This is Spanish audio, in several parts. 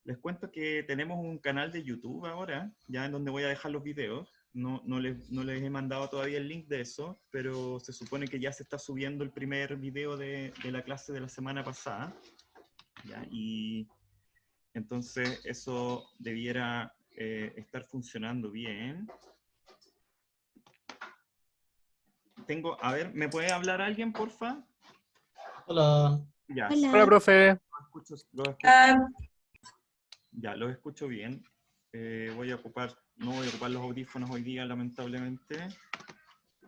Les cuento que tenemos un canal de YouTube ahora, ya en donde voy a dejar los videos. No les he mandado todavía el link de eso, pero se supone que ya se está subiendo el primer video de la clase de la semana pasada. ¿Ya? Y entonces eso debiera estar funcionando bien. A ver, ¿me puede hablar alguien, porfa? Hola. Ya, Hola, profe. los escucho. Ya, los escucho bien. No voy a ocupar los audífonos hoy día, lamentablemente,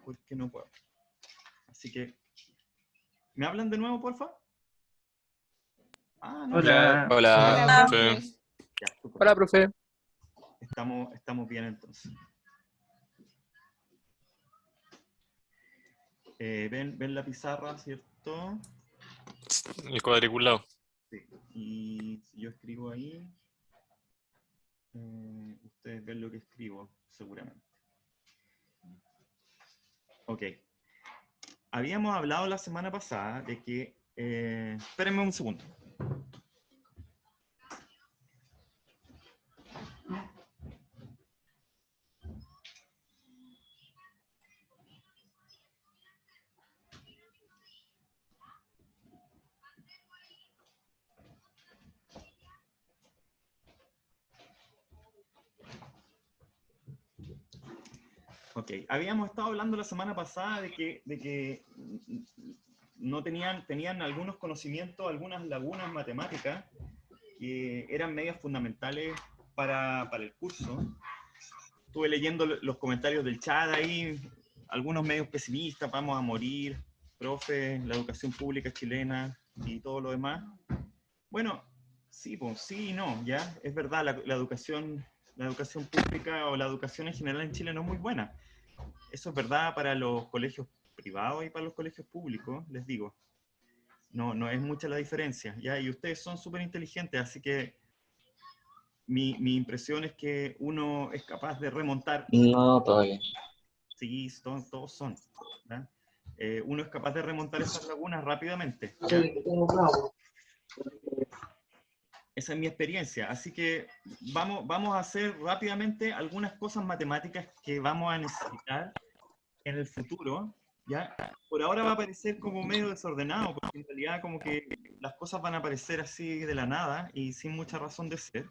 porque no puedo. Así que, ¿me hablan de nuevo, porfa? Ah, no. Hola. Hola, profe. Ya, súper. Hola, profe. Estamos bien entonces. ¿Ven la pizarra, cierto? El cuadriculado. Sí. Y si yo escribo ahí, ustedes ven lo que escribo, seguramente. Ok. Habíamos hablado la semana pasada de que... espérenme un segundo. Ok, habíamos estado hablando la semana pasada de que no tenían algunos conocimientos, algunas lagunas matemáticas que eran medias fundamentales para el curso. Estuve leyendo los comentarios del chat ahí, algunos medios pesimistas, vamos a morir, profe, la educación pública chilena y todo lo demás. Bueno, sí, pues, sí y no, ya, es verdad, la educación pública o la educación en general en Chile no es muy buena. Eso es verdad para los colegios privados y para los colegios públicos, les digo. No es mucha la diferencia, ¿ya? Y ustedes son súper inteligentes, así que mi impresión es que uno es capaz de remontar. No, todavía. Sí, todos son. ¿Ya? Uno es capaz de remontar esas lagunas rápidamente, ¿ya? Esa es mi experiencia. Así que vamos a hacer rápidamente algunas cosas matemáticas que vamos a necesitar en el futuro, ¿ya? Por ahora va a parecer como medio desordenado, porque en realidad como que las cosas van a aparecer así de la nada y sin mucha razón de ser.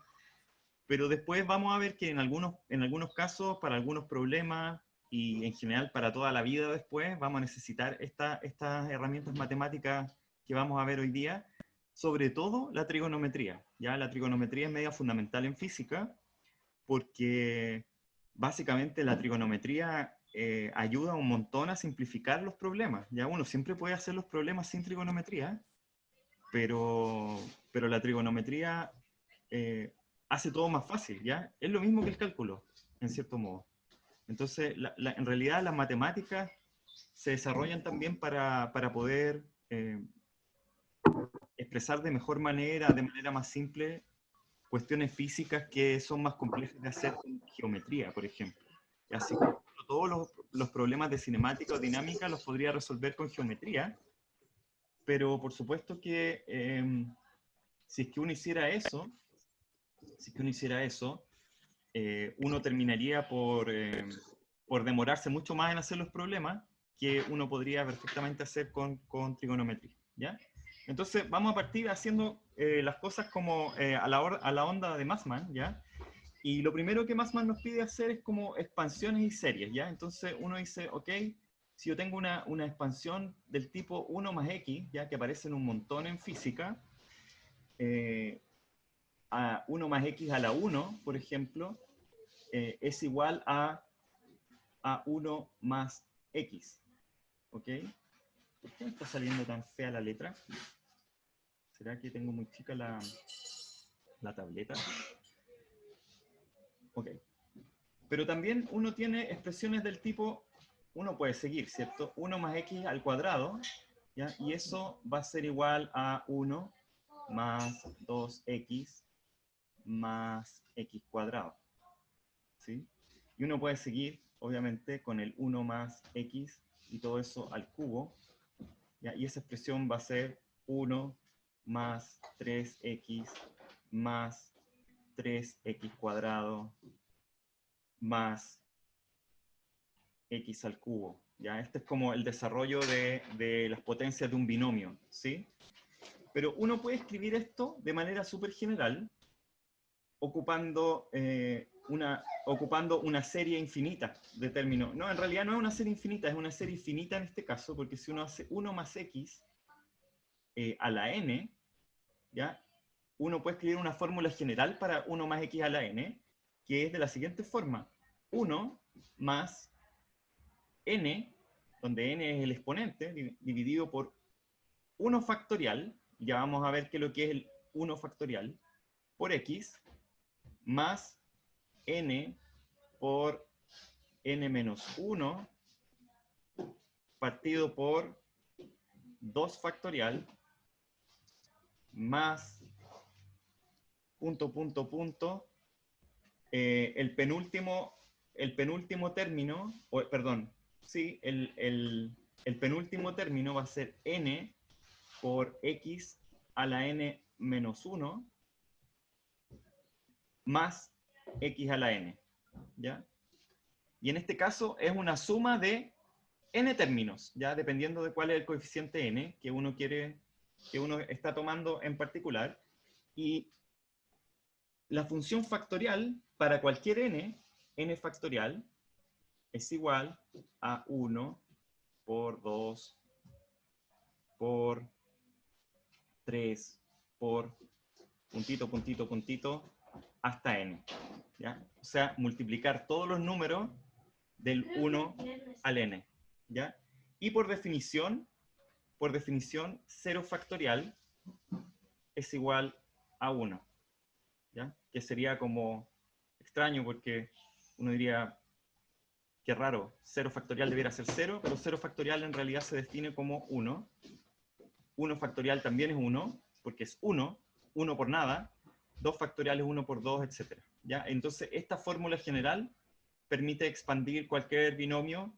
Pero después vamos a ver que en algunos casos, para algunos problemas y en general para toda la vida después, vamos a necesitar estas herramientas matemáticas que vamos a ver hoy día, sobre todo la trigonometría. ¿Ya? La trigonometría es media fundamental en física porque básicamente la trigonometría ayuda un montón a simplificar los problemas. Ya uno siempre puede hacer los problemas sin trigonometría, pero la trigonometría hace todo más fácil, ¿ya? Es lo mismo que el cálculo, en cierto modo. Entonces, en realidad las matemáticas se desarrollan también para poder expresar de mejor manera, de manera más simple, cuestiones físicas que son más complejas de hacer en geometría, por ejemplo. Así que todos los problemas de cinemática o dinámica los podría resolver con geometría, pero por supuesto que si es que uno hiciera eso, uno terminaría por demorarse mucho más en hacer los problemas que uno podría perfectamente hacer con trigonometría, ¿ya? Entonces vamos a partir haciendo las cosas como a la onda de Massman, ¿ya? Y lo primero que Massman nos pide hacer es como expansiones y series, ¿ya? Entonces uno dice, ok, si yo tengo una expansión del tipo 1 más x, ya que aparecen un montón en física, a 1 más x a la 1, por ejemplo, es igual a 1 más x, ¿ok? ¿Por qué me está saliendo tan fea la letra? ¿Será que tengo muy chica la tableta? Ok. Pero también uno tiene expresiones del tipo, uno puede seguir, ¿cierto? 1 más x al cuadrado, ¿ya? Y eso va a ser igual a 1 más 2x más x cuadrado, ¿sí? Y uno puede seguir, obviamente, con el 1 más x y todo eso al cubo, ¿ya? Y esa expresión va a ser 1 más 3x más 3x cuadrado más x al cubo. ¿Ya? Este es como el desarrollo de las potencias de un binomio, ¿sí? Pero uno puede escribir esto de manera súper general, ocupando una serie infinita de términos. No, en realidad no es una serie infinita, es una serie infinita en este caso, porque si uno hace 1 más x a la n, ¿ya? Uno puede escribir una fórmula general para 1 más x a la n, que es de la siguiente forma. 1 más n, donde n es el exponente, dividido por 1 factorial, ya vamos a ver qué es lo que es el 1 factorial, por x, más n por n menos 1, partido por 2 factorial, más el penúltimo término, perdón, sí, el penúltimo término va a ser n por x a la n menos 1 más x a la n, ¿ya? Y en este caso es una suma de n términos, ya dependiendo de cuál es el coeficiente n que uno está tomando en particular. Y la función factorial para cualquier n factorial, es igual a 1 por 2 por 3 por puntito, puntito, puntito, hasta n, ¿ya? O sea, multiplicar todos los números del 1 al n, ¿ya? Y por definición, 0 factorial es igual a 1, ¿ya? Que sería como extraño porque uno diría, qué raro, 0 factorial debiera ser 0, pero 0 factorial en realidad se define como 1. 1 factorial también es 1, porque es 1, 1 por nada, 2 factorial es 1 por 2, etc. ¿Ya? Entonces, esta fórmula general permite expandir cualquier binomio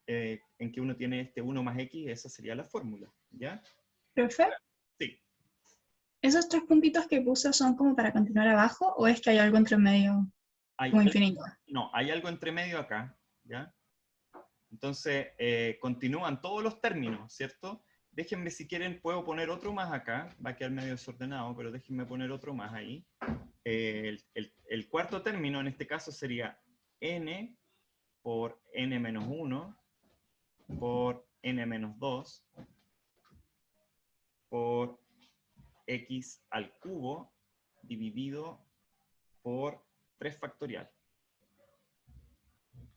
en que uno tiene este 1 más x, esa sería la fórmula, ¿ya? Profe, Sí. ¿esos 3 puntitos que puse son como para continuar abajo o es que hay algo entre medio como infinito? No, hay algo entre medio acá, ¿ya? Entonces, continúan todos los términos, ¿cierto? Déjenme, si quieren, puedo poner otro más acá, va a quedar medio desordenado, pero déjenme poner otro más ahí. El cuarto término, en este caso, sería n por n menos 1 por n menos 2 por x al cubo dividido por 3 factorial.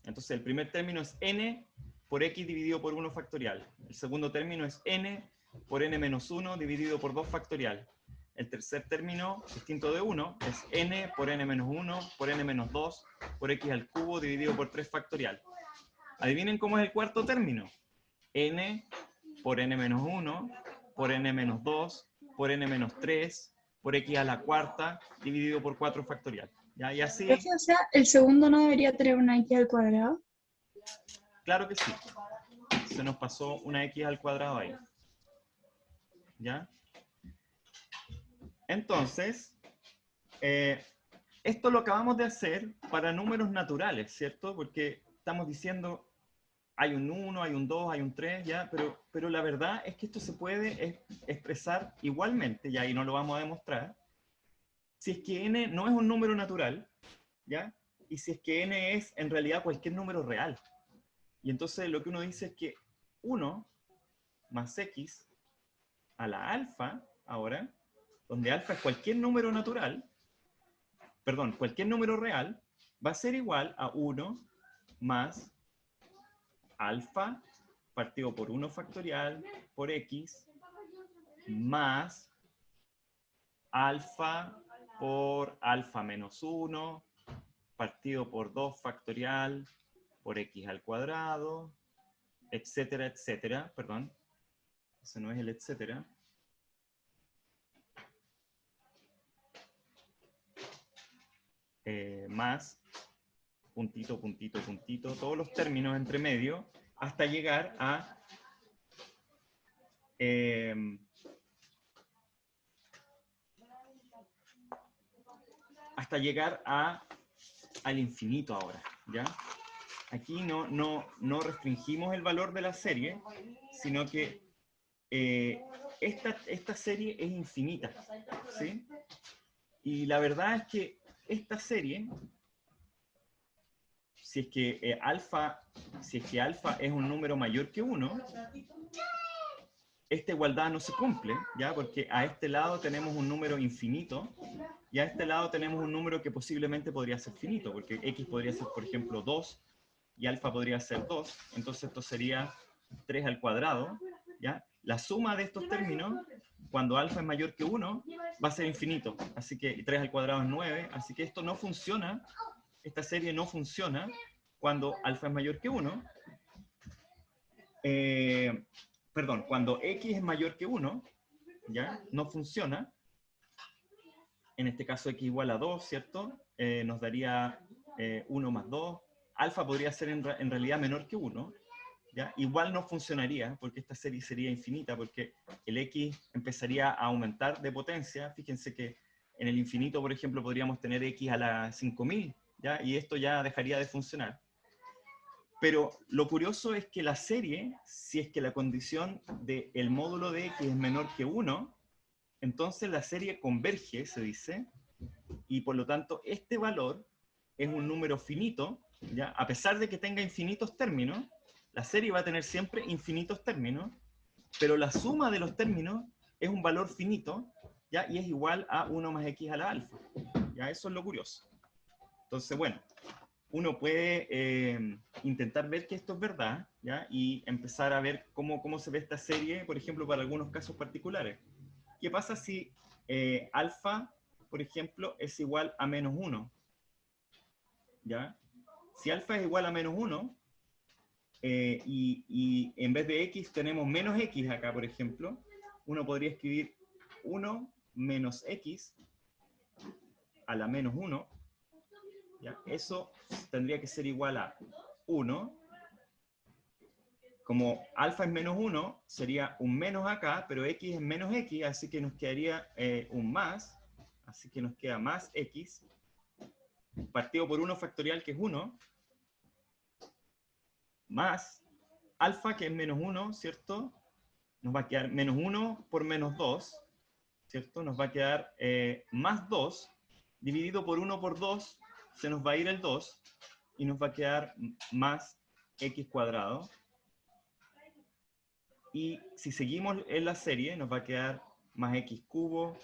Entonces, el primer término es n por x dividido por 1 factorial. El segundo término es n por n menos 1 dividido por 2 factorial. El tercer término, distinto de 1, es n por n menos 1 por n menos 2 por x al cubo dividido por 3 factorial. Adivinen cómo es el cuarto término. N por n menos 1 por n menos 2 por n menos 3 por x a la cuarta dividido por 4 factorial. ¿Ya? Y así... Profe, o sea, ¿el segundo no debería tener una x al cuadrado? Claro que sí. Se nos pasó una x al cuadrado ahí. ¿Ya? Entonces, esto lo acabamos de hacer para números naturales, ¿cierto? Porque estamos diciendo, hay un 1, hay un 2, hay un 3, ¿ya? Pero la verdad es que esto se puede expresar igualmente, ya, y no lo vamos a demostrar, si es que n no es un número natural, ¿ya? Y si es que n es en realidad cualquier número real. Y entonces lo que uno dice es que 1 más x a la alfa, ahora, donde alfa es cualquier número natural, perdón, cualquier número real, va a ser igual a 1 más alfa partido por 1 factorial por x más alfa por alfa menos 1 partido por 2 factorial por x al cuadrado, etcétera, etcétera, perdón, ese no es el etcétera. Más puntito, puntito, puntito, todos los términos entre medio, hasta llegar a hasta llegar al infinito ahora, ¿ya? Aquí no restringimos el valor de la serie, sino que esta serie es infinita, ¿sí? Y la verdad es que esta serie, si es que alfa es un número mayor que 1, esta igualdad no se cumple, ¿ya? Porque a este lado tenemos un número infinito, y a este lado tenemos un número que posiblemente podría ser finito, porque x podría ser, por ejemplo, 2, y alfa podría ser 2, entonces esto sería 3 al cuadrado, ¿ya? La suma de estos términos, cuando alfa es mayor que 1, va a ser infinito, así que 3 al cuadrado es 9, así que esto no funciona, esta serie no funciona cuando alfa es mayor que 1, perdón, cuando x es mayor que 1, ¿ya? No funciona, en este caso x igual a 2, ¿cierto? Nos daría 1 más 2, alfa podría ser en realidad menor que 1, ¿ya? Igual no funcionaría, porque esta serie sería infinita, porque el x empezaría a aumentar de potencia. Fíjense que en el infinito, por ejemplo, podríamos tener x a la 5000, ¿ya? Y esto ya dejaría de funcionar. Pero lo curioso es que la serie, si es que la condición del módulo de x es menor que 1, entonces la serie converge, se dice, y por lo tanto este valor es un número finito, ¿ya? A pesar de que tenga infinitos términos, la serie va a tener siempre infinitos términos, pero la suma de los términos es un valor finito, ¿ya? Y es igual a 1 más x a la alfa, ¿ya? Eso es lo curioso. Entonces, bueno, uno puede intentar ver que esto es verdad, ¿ya? Y empezar a ver cómo se ve esta serie, por ejemplo, para algunos casos particulares. ¿Qué pasa si alfa, por ejemplo, es igual a menos 1? ¿Ya? Si alfa es igual a menos 1, y en vez de x tenemos menos x acá, por ejemplo, uno podría escribir 1 menos x a la menos 1, ¿ya? Eso tendría que ser igual a 1. Como alfa es menos 1, sería un menos acá, pero x es menos x, así que nos quedaría un más, así que nos queda más x, partido por 1 factorial, que es 1, más alfa, que es menos 1, ¿cierto? Nos va a quedar menos 1 por menos 2, ¿cierto? Nos va a quedar más 2, dividido por 1 por 2, se nos va a ir el 2, y nos va a quedar más x cuadrado. Y si seguimos en la serie, nos va a quedar más x cubo,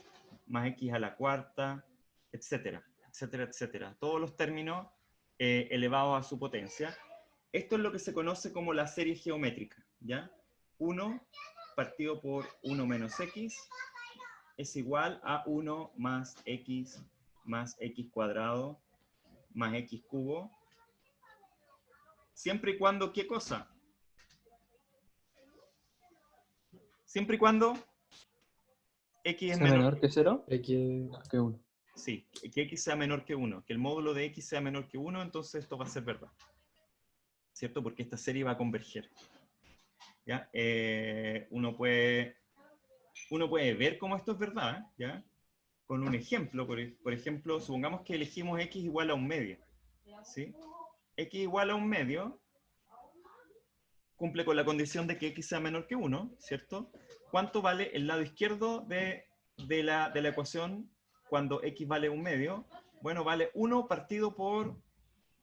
más x a la cuarta, etcétera, etcétera, etcétera. Todos los términos elevados a su potencia. Esto es lo que se conoce como la serie geométrica, ¿ya? 1 partido por 1 menos x es igual a 1 más x cuadrado más x cubo. Siempre y cuando, ¿qué cosa? Siempre y cuando x es menor que 0, x que 1. Sí, que x sea menor que 1, que el módulo de x sea menor que 1, entonces esto va a ser verdad, ¿cierto? Porque esta serie va a converger, ¿ya? Uno puede ver cómo esto es verdad, ¿ya? Con un ejemplo, por ejemplo, supongamos que elegimos x igual a un medio, ¿sí? X igual a un medio cumple con la condición de que x sea menor que 1, ¿cierto? ¿Cuánto vale el lado izquierdo de la ecuación cuando x vale un medio? Bueno, vale 1 partido por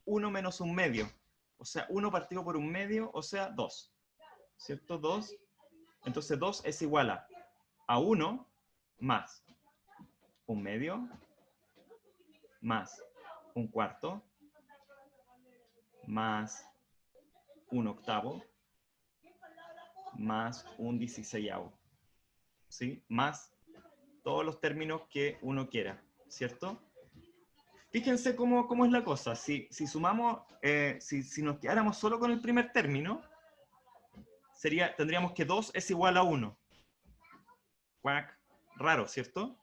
1 menos un medio. O sea, 1 partido por un medio, o sea, 2. ¿Cierto? 2. Entonces 2 es igual a 1 más un medio más un cuarto más un octavo más un 16avo. ¿Sí? Más todos los términos que uno quiera, ¿cierto? Fíjense cómo es la cosa. Si sumamos, si nos quedáramos solo con el primer término, tendríamos que 2 es igual a 1. Cuac, raro, ¿cierto?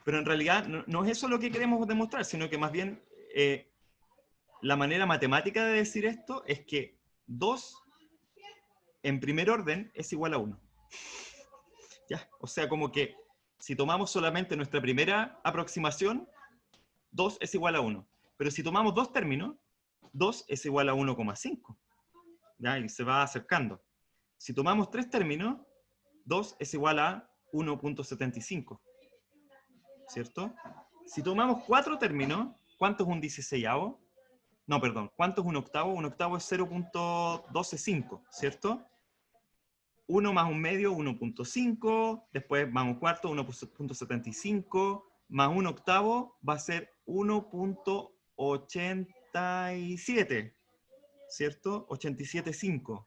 Pero en realidad no es eso lo que queremos demostrar, sino que más bien la manera matemática de decir esto es que 2 en primer orden es igual a 1. ¿Ya? O sea, como que si tomamos solamente nuestra primera aproximación, 2 es igual a 1. Pero si tomamos dos términos, 2 es igual a 1,5. ¿Ya? Y se va acercando. Si tomamos tres términos, 2 es igual a 1,75. ¿Cierto? Si tomamos cuatro términos, ¿cuánto es un 16avo? No, perdón, ¿cuánto es un octavo? Un octavo es 0,125, ¿cierto? 1 más un medio, 1,5, después más un cuarto, 1,75, más un octavo va a ser 1,87, ¿cierto? 87,5.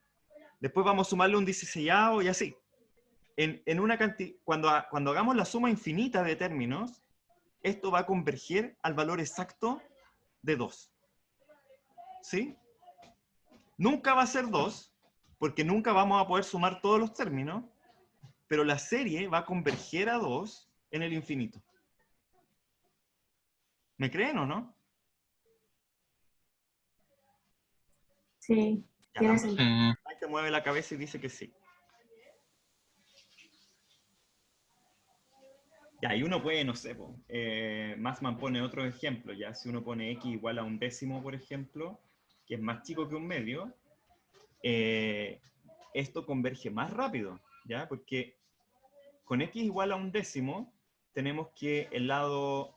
Después vamos a sumarle un 16avo y así. En una cuando hagamos la suma infinita de términos, esto va a converger al valor exacto de 2. ¿Sí? Nunca va a ser 2, porque nunca vamos a poder sumar todos los términos, pero la serie va a converger a 2 en el infinito. ¿Me creen o no? Sí, Ya, tiene sentido. ahí te mueve la cabeza y dice que sí. Ya, y uno puede, no sé, Massman pone otro ejemplo, ya, si uno pone x igual a un décimo, por ejemplo, que es más chico que un medio, esto converge más rápido, ¿ya? Porque con x igual a un décimo, tenemos que el lado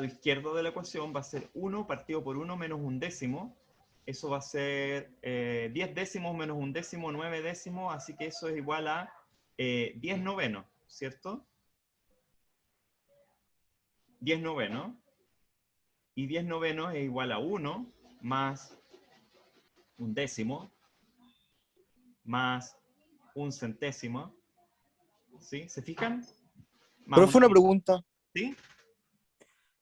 izquierdo de la ecuación va a ser 1 partido por 1 menos un décimo. Eso va a ser 10 décimos menos un décimo, 9 décimos, así que eso es igual a 10 novenos, ¿cierto? 10 novenos. Y 10 novenos es igual a 1 más un décimo más un centésimo. ¿Sí? ¿Se fijan? Más Profe, una pregunta. ¿Sí?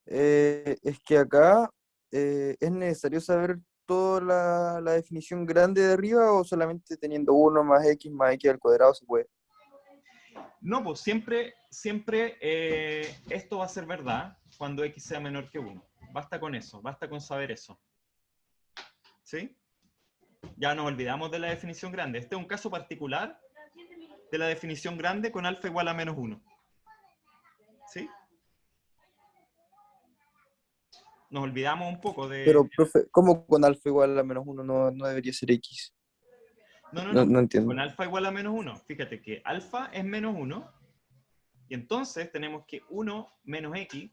Es que acá es necesario saber toda la definición grande de arriba o solamente teniendo 1 más x al cuadrado se puede. No, pues siempre esto va a ser verdad cuando x sea menor que 1. Basta con eso, basta con saber eso. ¿Sí? Ya nos olvidamos de la definición grande. Este es un caso particular de la definición grande con alfa igual a menos 1. ¿Sí? Nos olvidamos un poco de... Pero, profe, ¿cómo con alfa igual a menos 1 no debería ser x? No. No entiendo. Con alfa igual a menos 1. Fíjate que alfa es menos 1. Y entonces tenemos que 1 menos x.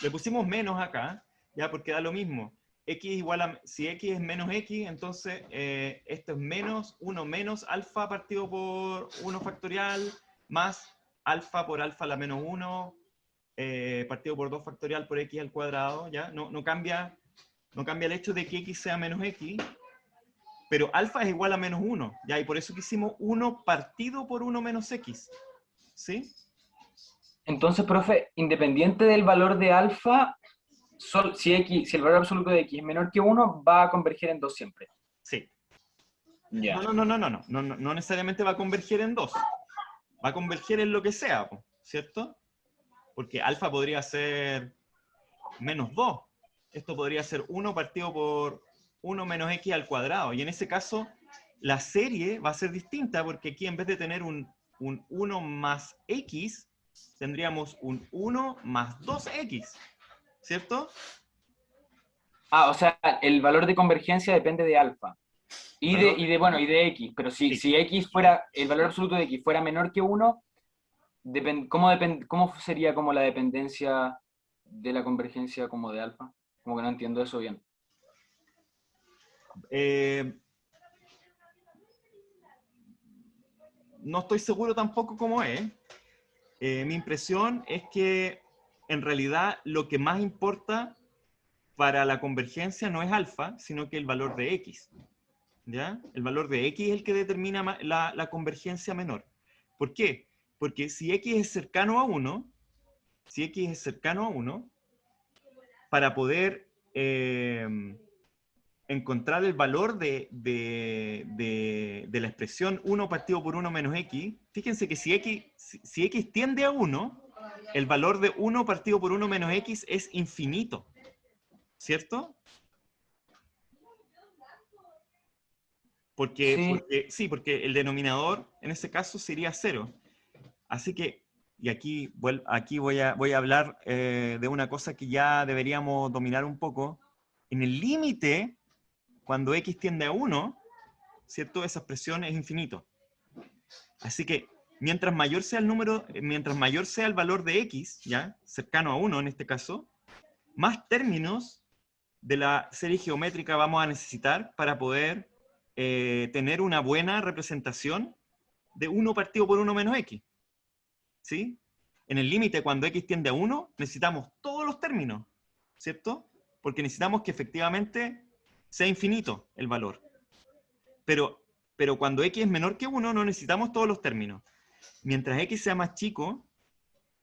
Le pusimos menos acá, ya porque da lo mismo. X igual a... Si x es menos x, entonces esto es menos 1 menos alfa partido por 1 factorial más alfa por alfa a la menos 1 partido por 2 factorial por x al cuadrado, ¿ya? No cambia el hecho de que x sea menos x, pero alfa es igual a menos 1, ¿ya? Y por eso que hicimos 1 partido por 1 menos x, ¿sí? Entonces, profe, independiente del valor de alfa, si el valor absoluto de x es menor que 1, va a converger en 2 siempre. Sí. Ya. No necesariamente va a converger en 2. Va a converger en lo que sea, ¿cierto? Porque alfa podría ser menos 2. Esto podría ser 1 partido por 1 menos x al cuadrado. Y en ese caso, la serie va a ser distinta, porque aquí en vez de tener un 1 más x, tendríamos un 1 más 2x, ¿cierto? Ah, o sea, el valor de convergencia depende de alfa. Y de x. Pero si x fuera, el valor absoluto de x fuera menor que 1, ¿cómo sería como la dependencia de la convergencia como de alfa? Como que no entiendo eso bien. No estoy seguro tampoco cómo es. Mi impresión es que en realidad lo que más importa para la convergencia no es alfa, sino que el valor de x. ¿Ya? El valor de x es el que determina la convergencia menor. ¿Por qué? Porque si x es cercano a 1, para poder encontrar el valor de la expresión 1 partido por 1 menos x, fíjense que si x tiende a 1, el valor de 1 partido por 1 menos x es infinito, ¿cierto? Porque el denominador en ese caso sería 0. Así que y aquí voy a hablar de una cosa que ya deberíamos dominar un poco. En el límite, cuando x tiende a 1, ¿cierto? Esa expresión es infinito. Así que mientras mayor sea el valor de x, ¿ya? Cercano a 1 en este caso, más términos de la serie geométrica vamos a necesitar para poder tener una buena representación de 1 partido por 1 menos x. ¿Sí? En el límite, cuando x tiende a 1, necesitamos todos los términos, ¿cierto? Porque necesitamos que efectivamente sea infinito el valor. Pero cuando x es menor que 1, no necesitamos todos los términos. Mientras x sea más chico,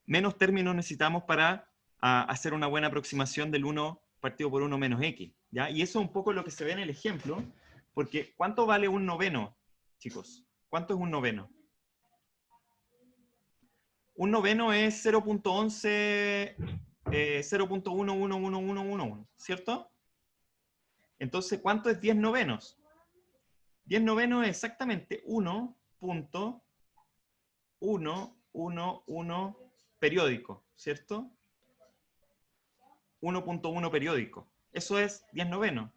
menos términos necesitamos para hacer una buena aproximación del 1 partido por 1 menos x, ¿ya? Y eso es un poco lo que se ve en el ejemplo, porque ¿cuánto vale un noveno, chicos? ¿Cuánto es un noveno? Un noveno es 0.11, 0.111111, ¿cierto? Entonces, ¿cuánto es 10 novenos? 10 novenos es exactamente 1.111 periódico, ¿cierto? 1.1 periódico. Eso es 10 novenos.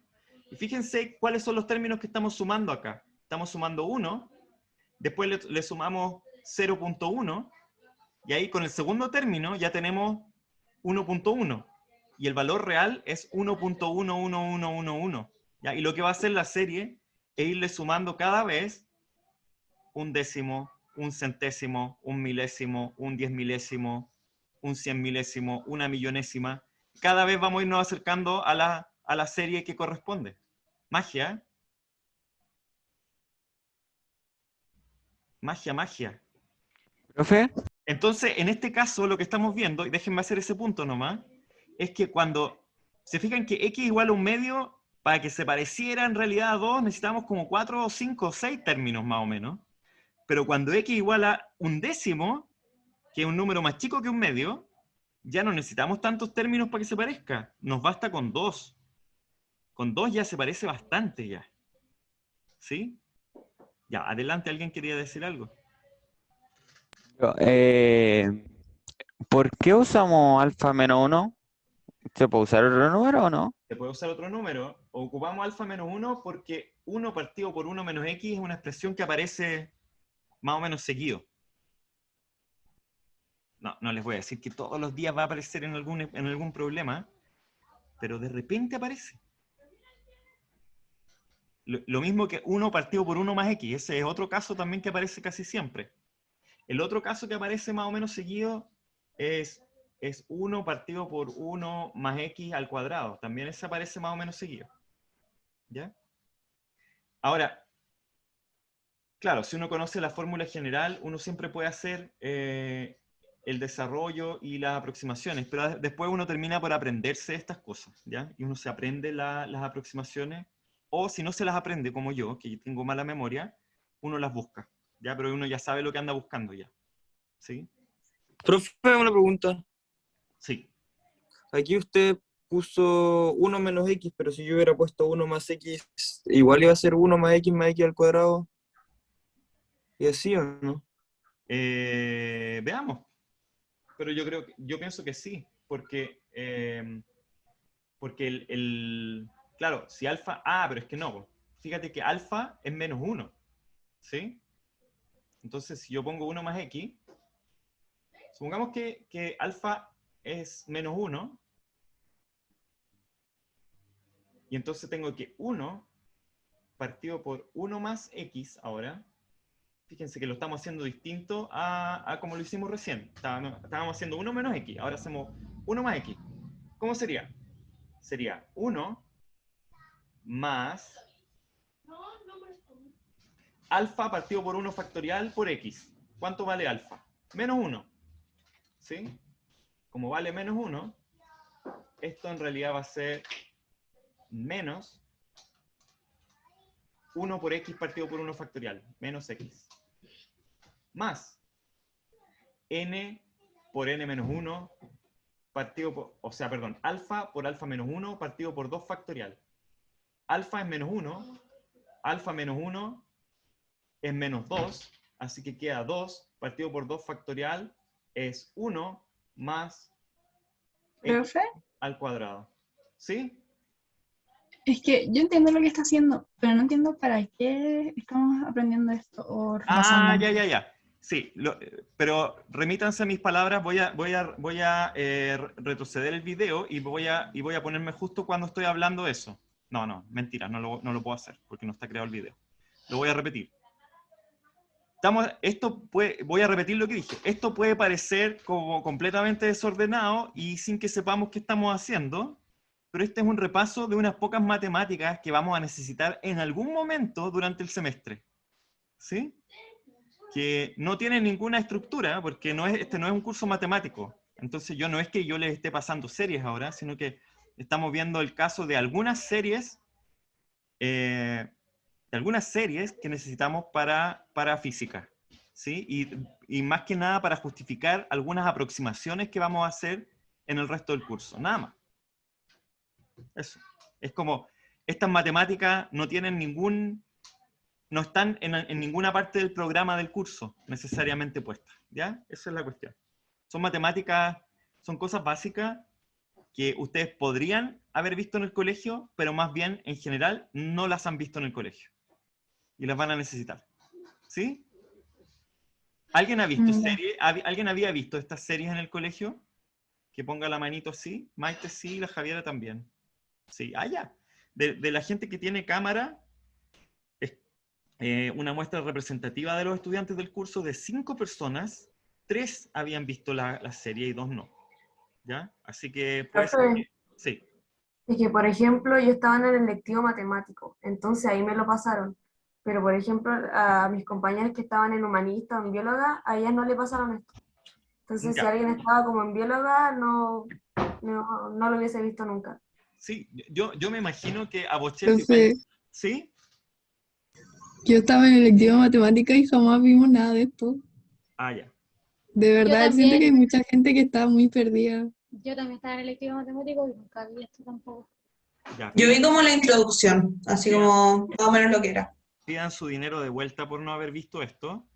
Y fíjense cuáles son los términos que estamos sumando acá. Estamos sumando 1, después le sumamos 0.1, y ahí con el segundo término ya tenemos 1.1. Y el valor real es 1.11111. ¿Ya? Y lo que va a hacer la serie es irle sumando cada vez un décimo, un centésimo, un milésimo, un 10 milésimo, un 100 milésimo, una millonésima. Cada vez vamos a irnos acercando a la serie que corresponde. Magia, ¿eh? Magia, magia. ¿Profe? Entonces, en este caso, lo que estamos viendo, y déjenme hacer ese punto nomás, es que cuando se fijan que x igual a un medio, para que se pareciera en realidad a 2, necesitamos como 4 o 5 o 6 términos más o menos. Pero cuando x igual a un décimo, que es un número más chico que un medio, ya no necesitamos tantos términos para que se parezca. Nos basta con 2. Con 2 ya se parece bastante ya. ¿Sí? Ya, adelante, ¿alguien quería decir algo? ¿Por qué usamos alfa menos 1? ¿Se puede usar otro número o no? Se puede usar otro número. Ocupamos alfa menos 1 porque 1 partido por 1 menos x es una expresión que aparece más o menos seguido. No les voy a decir que todos los días va a aparecer en algún problema, pero de repente aparece. Lo mismo que 1 partido por 1 más x. Ese es otro caso también que aparece casi siempre. El otro caso que aparece más o menos seguido es 1 partido por 1 más x al cuadrado. También ese aparece más o menos seguido. ¿Ya? Ahora, claro, si uno conoce la fórmula general, uno siempre puede hacer el desarrollo y las aproximaciones, pero después uno termina por aprenderse estas cosas, ¿ya? Y uno se aprende las aproximaciones, o si no se las aprende como yo, que tengo mala memoria, uno las busca, ¿ya? Pero uno ya sabe lo que anda buscando ya, ¿sí? Profe, una pregunta. Sí. Aquí usted puso 1 menos x, pero si yo hubiera puesto 1 más x, igual iba a ser 1 más x al cuadrado. ¿Y así o no? Veamos. Pero yo pienso que sí, porque claro, si alfa, pero es que no, fíjate que alfa es menos 1, ¿sí? Entonces, si yo pongo 1 más x, supongamos que alfa es menos 1, y entonces tengo que 1 partido por 1 más x ahora. Fíjense que lo estamos haciendo distinto a como lo hicimos recién. Estábamos haciendo 1 menos x, ahora hacemos 1 más x. ¿Cómo sería? Sería 1 más alfa partido por 1 factorial por x. ¿Cuánto vale alfa? Menos 1. ¿Sí? Como vale menos 1, esto en realidad va a ser menos 1 por x partido por 1 factorial, menos x. Más n por n menos 1 partido por, alfa por alfa menos 1 partido por 2 factorial. Alfa es menos 1, alfa menos 1 es menos 2, así que queda 2 partido por 2 factorial es 1 más Profe, al cuadrado. ¿Sí? es que yo entiendo lo que está haciendo, pero no entiendo para qué estamos aprendiendo esto o Ah, repasando. ya. Sí, pero remítanse a mis palabras, voy a retroceder el video y voy a ponerme justo cuando estoy hablando de eso. No, mentira, no lo puedo hacer porque no está creado el video. Lo voy a repetir. Voy a repetir lo que dije. Esto puede parecer como completamente desordenado y sin que sepamos qué estamos haciendo, pero este es un repaso de unas pocas matemáticas que vamos a necesitar en algún momento durante el semestre. ¿Sí? Que no tienen ninguna estructura, porque este no es un curso matemático. Entonces no es que yo les esté pasando series ahora, sino que estamos viendo el caso de algunas series que necesitamos para física, ¿sí? Y más que nada para justificar algunas aproximaciones que vamos a hacer en el resto del curso, nada más. Eso. Es como, estas matemáticas no están en ninguna parte del programa del curso necesariamente puestas, ¿ya? Esa es la cuestión. Son matemáticas, son cosas básicas que ustedes podrían haber visto en el colegio, pero más bien, en general, no las han visto en el colegio. Y las van a necesitar. ¿Sí? ¿Alguien ha visto series? ¿Alguien había visto estas series en el colegio? Que ponga la manito así. Maite sí, la Javiera también. Sí, ya. De la gente que tiene cámara, es una muestra representativa de los estudiantes del curso de 5 personas, 3 habían visto la serie y 2 no. ¿Ya? Así que puede ser que... Sí. Es que, por ejemplo, yo estaba en el lectivo matemático, entonces ahí me lo pasaron. Pero, por ejemplo, a mis compañeras que estaban en humanista o en bióloga, a ellas no le pasaron esto. Entonces, Ya. si alguien estaba como en bióloga, no lo hubiese visto nunca. Sí, yo me imagino que a Bocelli... Profe, ¿Sí? yo estaba en el lectivo de matemática y jamás vimos nada de esto. Ya. De verdad, siento que hay mucha gente que está muy perdida. Yo también estaba en el lectivo matemático y nunca vi esto tampoco. Ya, Yo vi como la introducción, así como más o menos lo que era. Pidan su dinero de vuelta por no haber visto esto.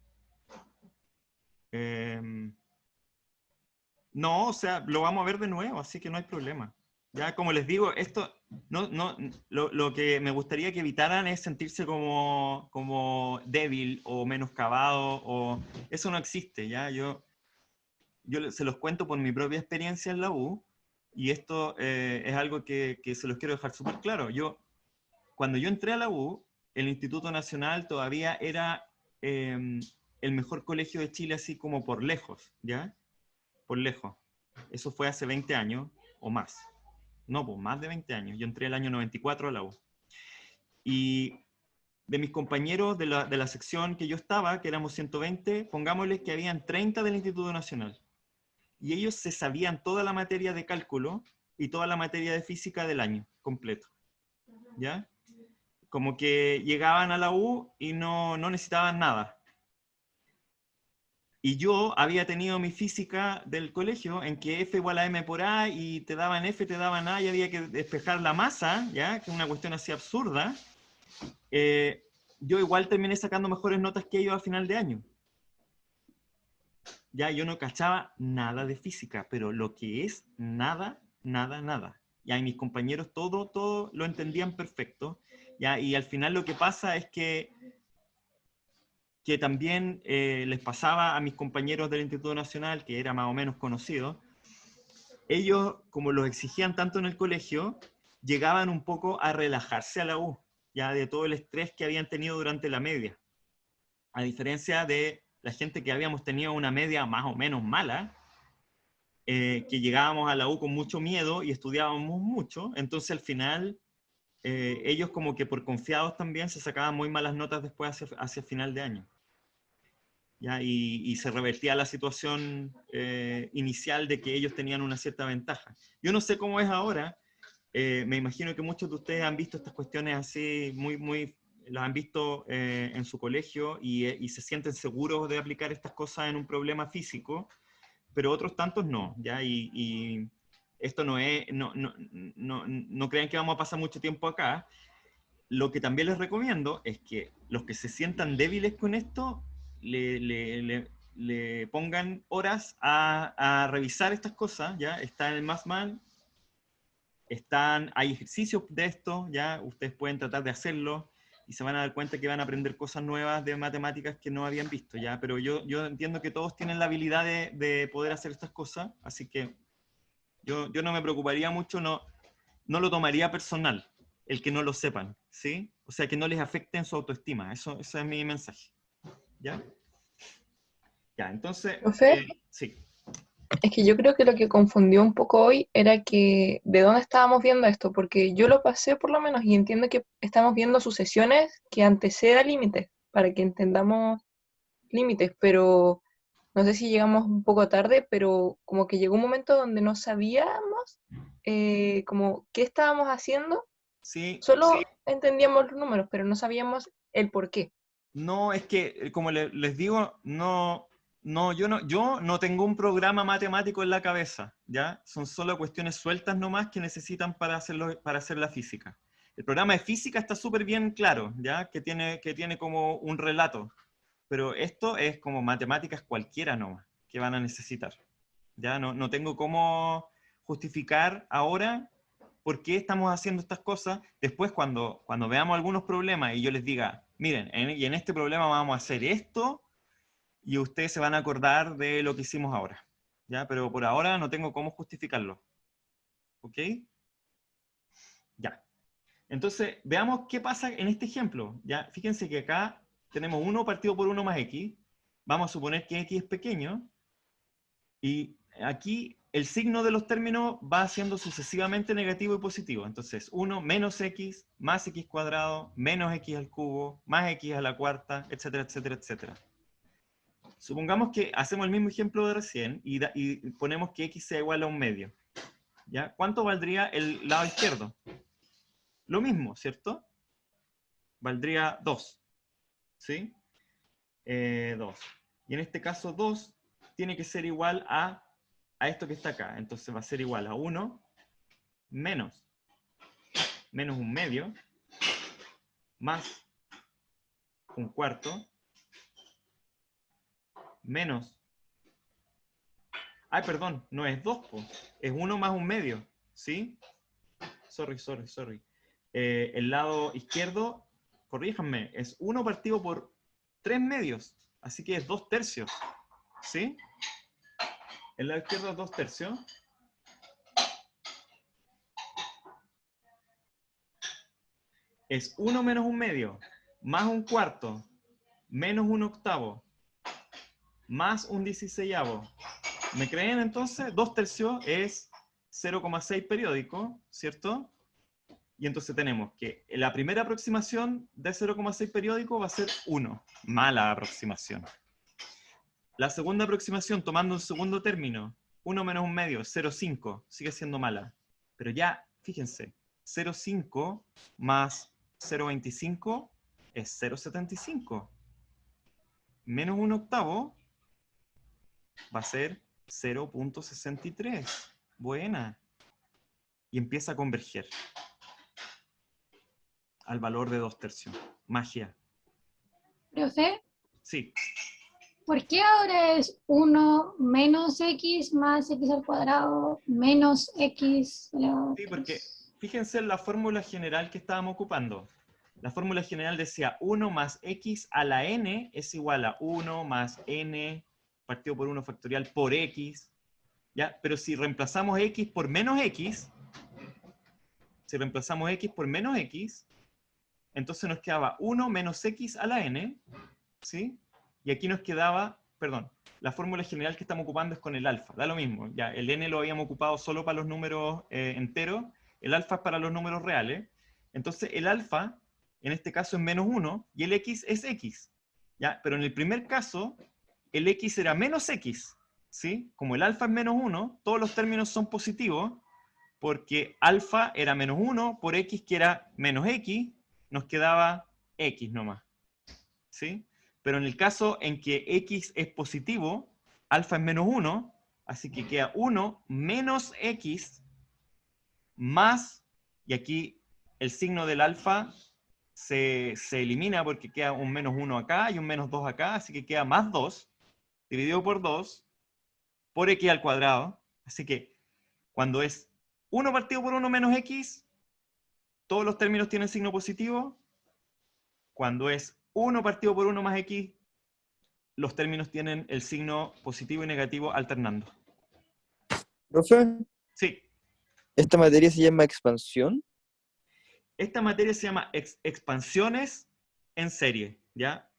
No, o sea, lo vamos a ver de nuevo, así que no hay problema. Ya, como les digo, esto, lo que me gustaría que evitaran es sentirse como débil o menoscabado, o eso no existe, ¿ya? Yo se los cuento por mi propia experiencia en la U, y esto es algo que se los quiero dejar súper claro. Cuando yo entré a la U, el Instituto Nacional todavía era el mejor colegio de Chile, así como por lejos, ¿ya? Por lejos. Eso fue hace 20 años o más. No, pues más de 20 años. Yo entré el año 94 a la U. Y de mis compañeros de la sección que yo estaba, que éramos 120, pongámosles que habían 30 del Instituto Nacional. Y ellos se sabían toda la materia de cálculo y toda la materia de física del año completo. ¿Ya? Como que llegaban a la U y no necesitaban nada. Y yo había tenido mi física del colegio en que F igual a M por A y te daban F, te daban A y había que despejar la masa, ¿ya? Que es una cuestión así absurda. Yo igual terminé sacando mejores notas que ellos a final de año. Ya yo no cachaba nada de física, pero lo que es nada. Ya, y mis compañeros todo lo entendían perfecto. Ya, y al final lo que pasa es que también les pasaba a mis compañeros del Instituto Nacional, que era más o menos conocido, ellos, como los exigían tanto en el colegio, llegaban un poco a relajarse a la U, ya de todo el estrés que habían tenido durante la media. A diferencia de la gente que habíamos tenido una media más o menos mala, que llegábamos a la U con mucho miedo y estudiábamos mucho, entonces al final ellos como que por confiados también se sacaban muy malas notas después hacia final de año. ¿Ya? Y se revertía la situación inicial de que ellos tenían una cierta ventaja. Yo no sé cómo es ahora, me imagino que muchos de ustedes han visto estas cuestiones así, las han visto en su colegio y se sienten seguros de aplicar estas cosas en un problema físico, pero otros tantos no, ¿ya? Y esto no crean que vamos a pasar mucho tiempo acá. Lo que también les recomiendo es que los que se sientan débiles con esto, le le pongan horas a revisar estas cosas, ¿ya? Está en el Mathman, hay ejercicios de esto, ¿ya? Ustedes pueden tratar de hacerlo, y se van a dar cuenta que van a aprender cosas nuevas de matemáticas que no habían visto, ¿ya? Pero yo entiendo que todos tienen la habilidad de poder hacer estas cosas, así que yo no me preocuparía mucho, no lo tomaría personal, el que no lo sepan, ¿sí? O sea, que no les afecte en su autoestima, ese es mi mensaje, ¿ya? Ya, entonces, ¿Profe? sí. Es que yo creo que lo que confundió un poco hoy era que de dónde estábamos viendo esto, porque yo lo pasé por lo menos y entiendo que estamos viendo sucesiones que anteceden límites, para que entendamos límites, pero no sé si llegamos un poco tarde, pero como que llegó un momento donde no sabíamos como qué estábamos haciendo, Sí, solo entendíamos los números, pero no sabíamos el por qué. No, es que, como les digo, yo no tengo un programa matemático en la cabeza, ¿ya? Son solo cuestiones sueltas nomás que necesitan para hacer la física. El programa de física está súper bien claro, ¿ya? Que tiene como un relato, pero esto es como matemáticas cualquiera nomás que van a necesitar, ¿ya? No tengo cómo justificar ahora por qué estamos haciendo estas cosas. Después, cuando veamos algunos problemas y yo les diga, miren, y en este problema vamos a hacer esto, y ustedes se van a acordar de lo que hicimos ahora, ¿ya? Pero por ahora no tengo cómo justificarlo. ¿Ok? Ya. Entonces, veamos qué pasa en este ejemplo. ¿Ya? Fíjense que acá tenemos 1 partido por 1 más x. Vamos a suponer que x es pequeño. Y aquí el signo de los términos va siendo sucesivamente negativo y positivo. Entonces, 1 menos x, más x cuadrado, menos x al cubo, más x a la cuarta, etcétera, etcétera, etcétera. Supongamos que hacemos el mismo ejemplo de recién y ponemos que x sea igual a 1/2. ¿Ya? ¿Cuánto valdría el lado izquierdo? Lo mismo, ¿cierto? Valdría 2. ¿Sí? 2. Y en este caso 2 tiene que ser igual a esto que está acá. Entonces va a ser igual a 1 menos 1/2 más 1/4 menos... Ay, perdón, no es 2, es 1 más 1/2, ¿sí? Sorry. El lado izquierdo, corríjanme, es 1 partido por 3/2, así que es 2/3, ¿sí? El lado izquierdo es 2/3. Es 1 menos 1/2, más 1/4, menos 1/8, más 1/16. ¿Me creen entonces? 2/3 es 0,6 periódico, ¿cierto? Y entonces tenemos que la primera aproximación de 0,6 periódico va a ser 1. Mala aproximación. La segunda aproximación, tomando un segundo término, 1 menos 1/2, 0,5, sigue siendo mala. Pero ya, fíjense, 0,5 más 0,25 es 0,75. Menos 1/8 va a ser 0,63. Buena. Y empieza a converger al valor de 2/3. Magia. Profe, Sí. ¿por qué ahora es 1 menos x más x al cuadrado menos x elevado a Sí, 3? porque fíjense en la fórmula general que estábamos ocupando. La fórmula general decía 1 más x a la n es igual a 1 más n partido por 1 factorial por x. ¿Ya? Pero si reemplazamos x por menos x, entonces nos quedaba 1 menos x a la n, ¿sí? Y aquí nos quedaba, perdón, la fórmula general que estamos ocupando es con el alfa, da lo mismo, ya, el n lo habíamos ocupado solo para los números enteros, el alfa es para los números reales, entonces el alfa, en este caso es menos 1, y el x es x, ¿ya? Pero en el primer caso, el x era menos x, ¿sí? Como el alfa es menos 1, todos los términos son positivos, porque alfa era menos 1 por x que era menos x, nos quedaba x nomás, ¿sí? Pero en el caso en que x es positivo, alfa es menos 1, así que queda 1 menos x más, y aquí el signo del alfa se elimina porque queda un menos 1 acá y un menos 2 acá, así que queda más 2, dividido por 2 por x al cuadrado. Así que cuando es 1 partido por 1 menos x, todos los términos tienen signo positivo. Cuando es 1 partido por 1 más x, los términos tienen el signo positivo y negativo alternando. ¿Profe? Sí. ¿Esta materia se llama expansión? Esta materia se llama expansiones en serie, ¿ya?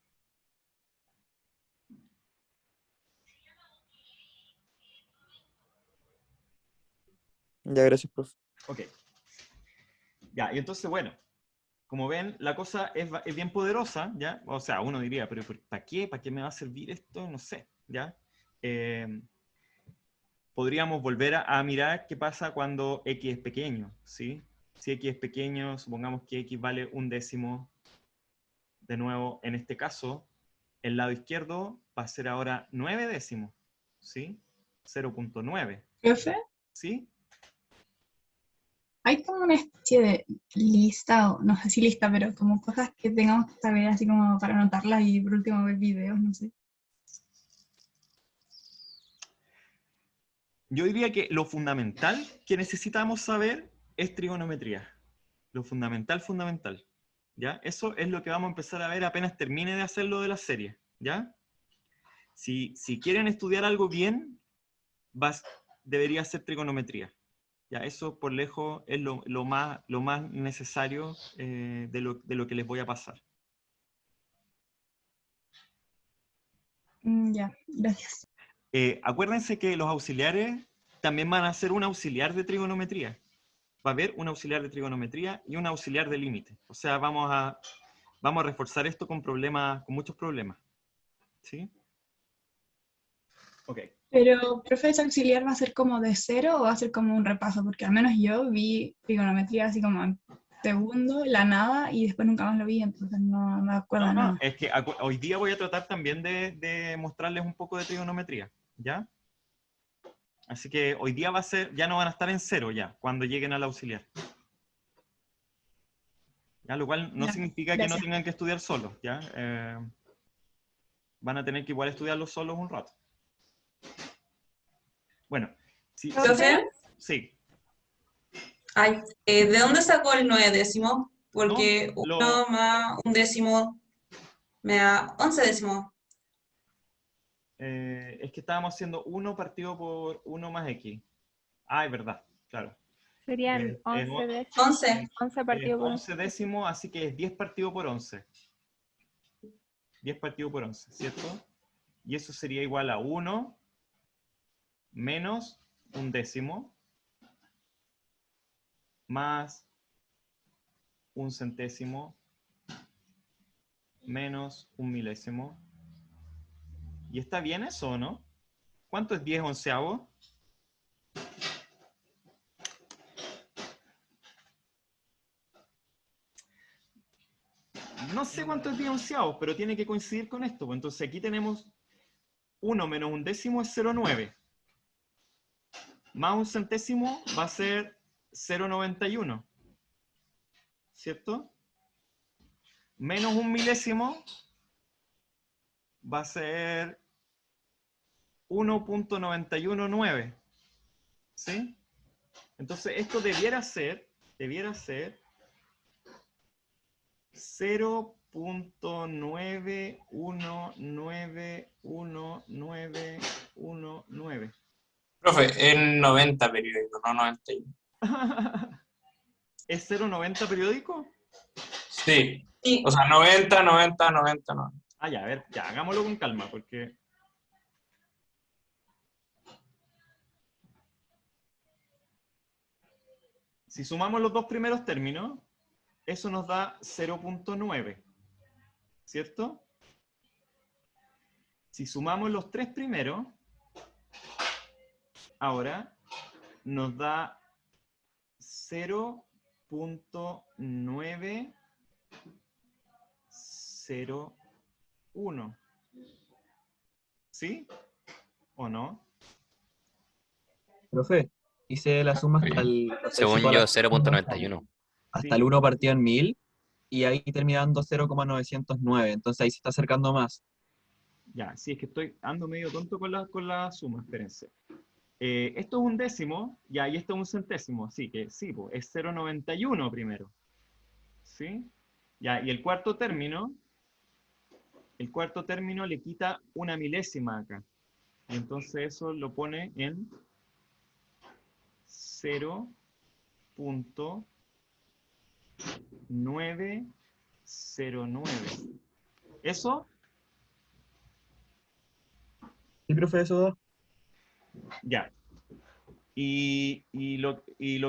Ya, gracias, profe. Ok. Ya, y entonces, bueno, como ven, la cosa es bien poderosa, ¿ya? O sea, uno diría, pero ¿para qué? ¿Para qué me va a servir esto? No sé, ¿ya? Podríamos volver a mirar qué pasa cuando x es pequeño, ¿sí? Si x es pequeño, supongamos que x vale 1/10. De nuevo, en este caso, el lado izquierdo va a ser ahora 9/10, ¿sí? 0.9. ¿Profe? ¿Sí? Hay como una especie de lista, o no sé si lista, pero como cosas que tengamos que saber así como para anotarlas y por último ver videos, no sé. Yo diría que lo fundamental que necesitamos saber es trigonometría. Lo fundamental, fundamental. ¿Ya? Eso es lo que vamos a empezar a ver apenas termine de hacer lo de la serie. ¿Ya? Si quieren estudiar algo bien, debería ser trigonometría. ¿Ya? Eso por lejos es lo más necesario de lo que les voy a pasar. Ya, gracias. Acuérdense que los auxiliares también van a ser un auxiliar de trigonometría. Va a haber un auxiliar de trigonometría y un auxiliar de límite. O sea, vamos a reforzar esto con muchos problemas. ¿Sí? Ok. Pero, profe, ¿ese auxiliar va a ser como de 0 o va a ser como un repaso? Porque al menos yo vi trigonometría así como en segundo, la nada, y después nunca más lo vi, entonces no me acuerdo No, nada. es que hoy día voy a tratar también de mostrarles un poco de trigonometría. ¿Ya? Así que hoy día ya no van a estar en 0 ya, cuando lleguen al auxiliar. ¿Ya? Lo cual no Ya, significa que no gracias. tengan que estudiar solos, ¿ya? Van a tener que igual estudiarlos solos un rato. Bueno, ¿Profe? sí. Ay, ¿de dónde sacó el 9/10? Porque No, 1 más 1/10 me da 11/10. Es que estábamos haciendo 1 partido por 1 más x. Ah, es verdad, claro. Serían 11 décimos. 11. 11 partido por 11 décimos, así que es 10 partido por 11. 10 partido por 11, ¿cierto? Y eso sería igual a 1 menos 1/10 más 1/100 menos 1/1000. ¿Y está bien eso o no? ¿Cuánto es 10/11? No sé cuánto es 10/11, pero tiene que coincidir con esto. Pues entonces aquí tenemos 1 menos 1/10 es 0,9. Más 1/100 va a ser 0,91. ¿Cierto? Menos 1/1000 va a ser 1.919. ¿Sí? Entonces esto debiera ser 0.9191919. Profe, es 90 periódico, no 91. ¿Es 0,90 periódico? Sí. O sea, 90, 90, 90, 90. Ah, ya, a ver, ya, hagámoslo con calma, porque... Si sumamos los dos primeros términos, eso nos da 0.9, ¿cierto? Si sumamos los tres primeros, ahora nos da 0.901. ¿Sí? ¿O no? Profe, hice la suma hasta el... Según yo, 0.91. Hasta el 1 partido en 1000 y ahí termina dando 0,909. Entonces ahí se está acercando más. Ya, sí, es que ando medio tonto con la suma, espérense. Esto es un décimo, ya, y esto es un centésimo, así que sí, pues, es 0,91 primero. ¿Sí? Ya, y el cuarto término le quita una milésima acá. Y entonces eso lo pone en 0.909. ¿Eso? Sí, profe, eso. Ya. Y lo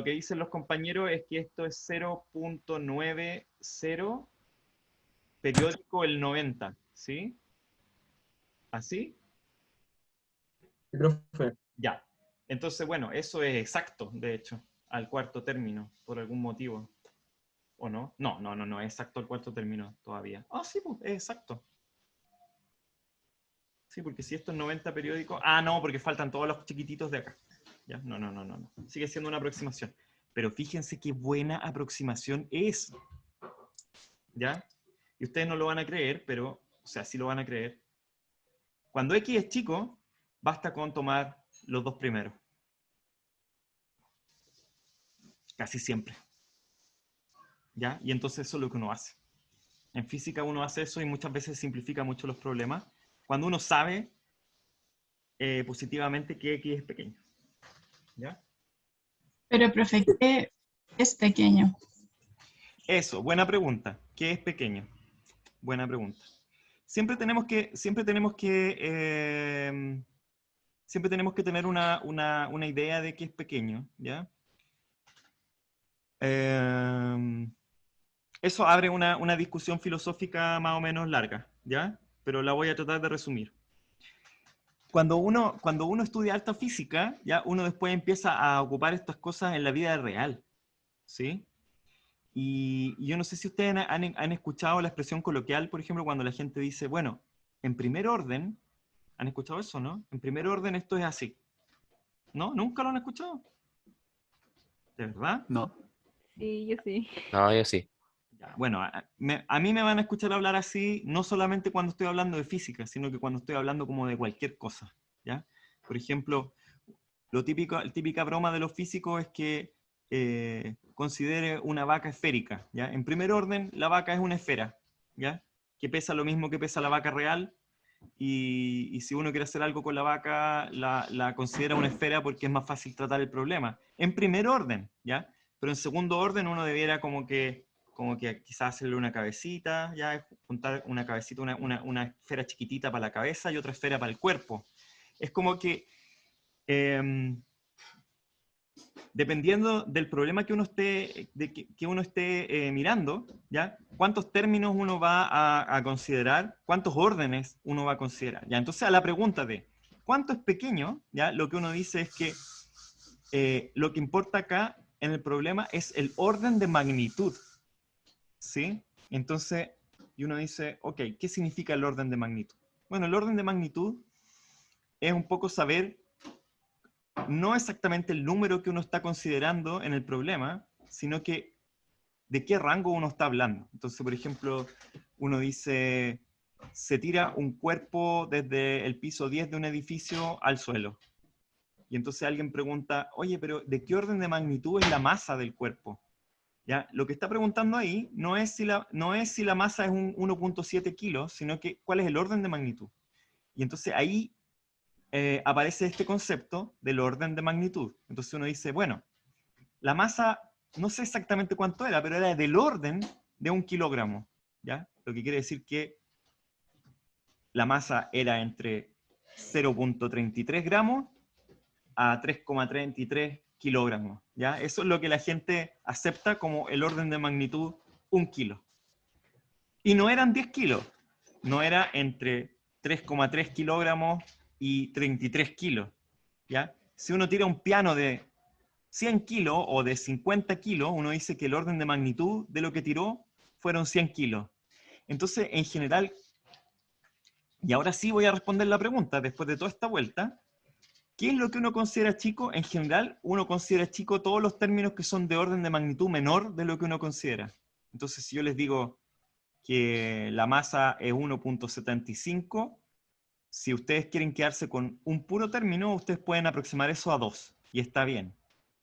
que dicen los compañeros es que esto es 0.90 periódico el 90, ¿sí? ¿Así? Sí, profe. Ya. Entonces, bueno, eso es exacto, de hecho, al cuarto término, por algún motivo. ¿O no? No, es exacto al cuarto término todavía. Ah, sí, pues, es exacto. Sí, porque si esto es 90 periódico... Ah, no, porque faltan todos los chiquititos de acá. ¿Ya? No. Sigue siendo una aproximación. Pero fíjense qué buena aproximación es. ¿Ya? Y ustedes no lo van a creer, pero, o sea, sí lo van a creer. Cuando X es chico, basta con tomar los dos primeros. Casi siempre. ¿Ya? Y entonces eso es lo que uno hace. En física uno hace eso y muchas veces simplifica mucho los problemas. Cuando uno sabe positivamente que X es pequeño. ¿Ya? Pero, profe, ¿qué es pequeño? Eso, buena pregunta. ¿Qué es pequeño? Buena pregunta. Siempre tenemos que tener una idea de qué es pequeño, ¿ya? Eso abre una discusión filosófica más o menos larga, ¿ya? Pero la voy a tratar de resumir. Cuando uno estudia alta física, ya uno después empieza a ocupar estas cosas en la vida real, ¿sí? Y yo no sé si ustedes han escuchado la expresión coloquial, por ejemplo, cuando la gente dice, bueno, en primer orden, ¿han escuchado eso, no? En primer orden esto es así. ¿No? ¿Nunca lo han escuchado? ¿De verdad? No. Sí, yo sí. No, yo sí. Ya, bueno, a mí me van a escuchar hablar así, no solamente cuando estoy hablando de física, sino que cuando estoy hablando como de cualquier cosa, ¿ya? Por ejemplo, la típica broma de los físicos es que considere una vaca esférica, ¿ya? En primer orden, la vaca es una esfera, ¿ya? Que pesa lo mismo que pesa la vaca real, y si uno quiere hacer algo con la vaca, la considera una esfera porque es más fácil tratar el problema. En primer orden, ¿ya? Pero en segundo orden uno debiera como que quizás hacerle una cabecita, ya juntar una cabecita, una esfera chiquitita para la cabeza y otra esfera para el cuerpo. Es como que dependiendo del problema que uno esté, mirando, ¿ya? ¿Cuántos términos uno va a considerar? ¿Cuántos órdenes uno va a considerar? ¿Ya? Entonces, a la pregunta de ¿cuánto es pequeño? ¿Ya? Lo que uno dice es que lo que importa acá en el problema es el orden de magnitud, ¿sí? Entonces, y uno dice, ok, ¿qué significa el orden de magnitud? Bueno, el orden de magnitud es un poco saber no exactamente el número que uno está considerando en el problema, sino que de qué rango uno está hablando. Entonces, por ejemplo, uno dice, se tira un cuerpo desde el piso 10 de un edificio al suelo. Y entonces alguien pregunta, oye, pero ¿de qué orden de magnitud es la masa del cuerpo? ¿Ya? Lo que está preguntando ahí no es si la masa es un 1.7 kilos, sino que cuál es el orden de magnitud. Y entonces ahí aparece este concepto del orden de magnitud. Entonces uno dice, bueno, la masa, no sé exactamente cuánto era, pero era del orden de 1 kilogramo, ¿ya? Lo que quiere decir que la masa era entre 0.33 gramos a 3,33 kilogramos, ¿ya? Eso es lo que la gente acepta como el orden de magnitud 1 kilo. Y no eran 10 kilos, no era entre 3,3 kilogramos y 33 kilos, ¿ya? Si uno tira un piano de 100 kilos o de 50 kilos, uno dice que el orden de magnitud de lo que tiró fueron 100 kilos. Entonces, en general, y ahora sí voy a responder la pregunta, después de toda esta vuelta, ¿qué es lo que uno considera chico? En general, uno considera chico todos los términos que son de orden de magnitud menor de lo que uno considera. Entonces, si yo les digo que la masa es 1.75, si ustedes quieren quedarse con un puro término, ustedes pueden aproximar eso a 2, y está bien,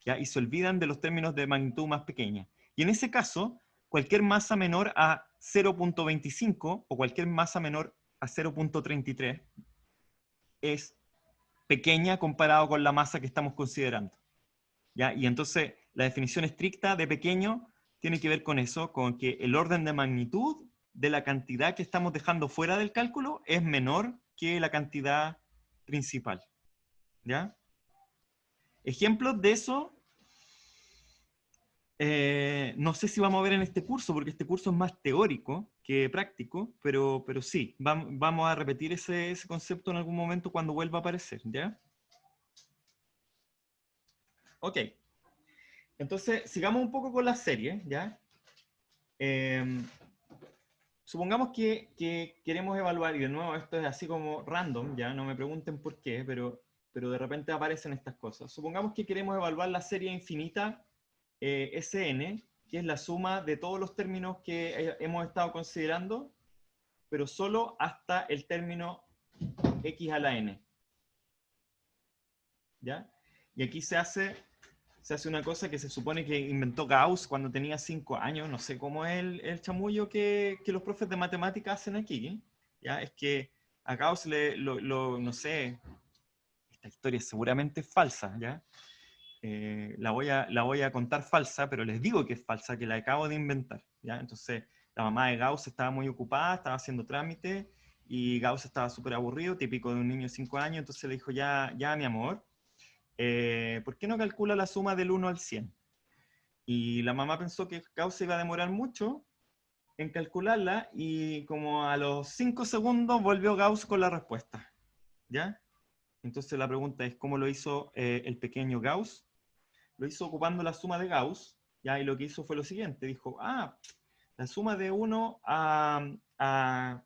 ¿ya? Y se olvidan de los términos de magnitud más pequeña. Y en ese caso, cualquier masa menor a 0.25 o cualquier masa menor a 0.33 es pequeña comparado con la masa que estamos considerando, ¿ya? Y entonces la definición estricta de pequeño tiene que ver con eso, con que el orden de magnitud de la cantidad que estamos dejando fuera del cálculo es menor que la cantidad principal, ¿ya? Ejemplos de eso, no sé si vamos a ver en este curso, porque este curso es más teórico que práctico, pero sí, vamos a repetir ese concepto en algún momento cuando vuelva a aparecer, ¿ya? Ok. Entonces, sigamos un poco con la serie, ¿ya? Supongamos que queremos evaluar, y de nuevo esto es así como random, ya, no me pregunten por qué, pero de repente aparecen estas cosas. Supongamos que queremos evaluar la serie infinita Sn, que es la suma de todos los términos que hemos estado considerando, pero solo hasta el término x a la n. ¿Ya? Y aquí se hace una cosa que se supone que inventó Gauss cuando tenía 5 años, no sé cómo es el chamullo que los profes de matemáticas hacen aquí, ¿ya? Es que a Gauss no sé, esta historia seguramente es falsa, ¿ya? La voy a contar falsa, pero les digo que es falsa, que la acabo de inventar, ¿ya? Entonces, la mamá de Gauss estaba muy ocupada, estaba haciendo trámite, y Gauss estaba súper aburrido, típico de un niño de 5 años, entonces le dijo, ya mi amor, ¿por qué no calcula la suma del 1 al 100? Y la mamá pensó que Gauss se iba a demorar mucho en calcularla, y como a los 5 segundos volvió Gauss con la respuesta, ¿ya? Entonces la pregunta es, ¿cómo lo hizo el pequeño Gauss? Lo hizo ocupando la suma de Gauss, ¿ya? Y lo que hizo fue lo siguiente, dijo, la suma de 1 a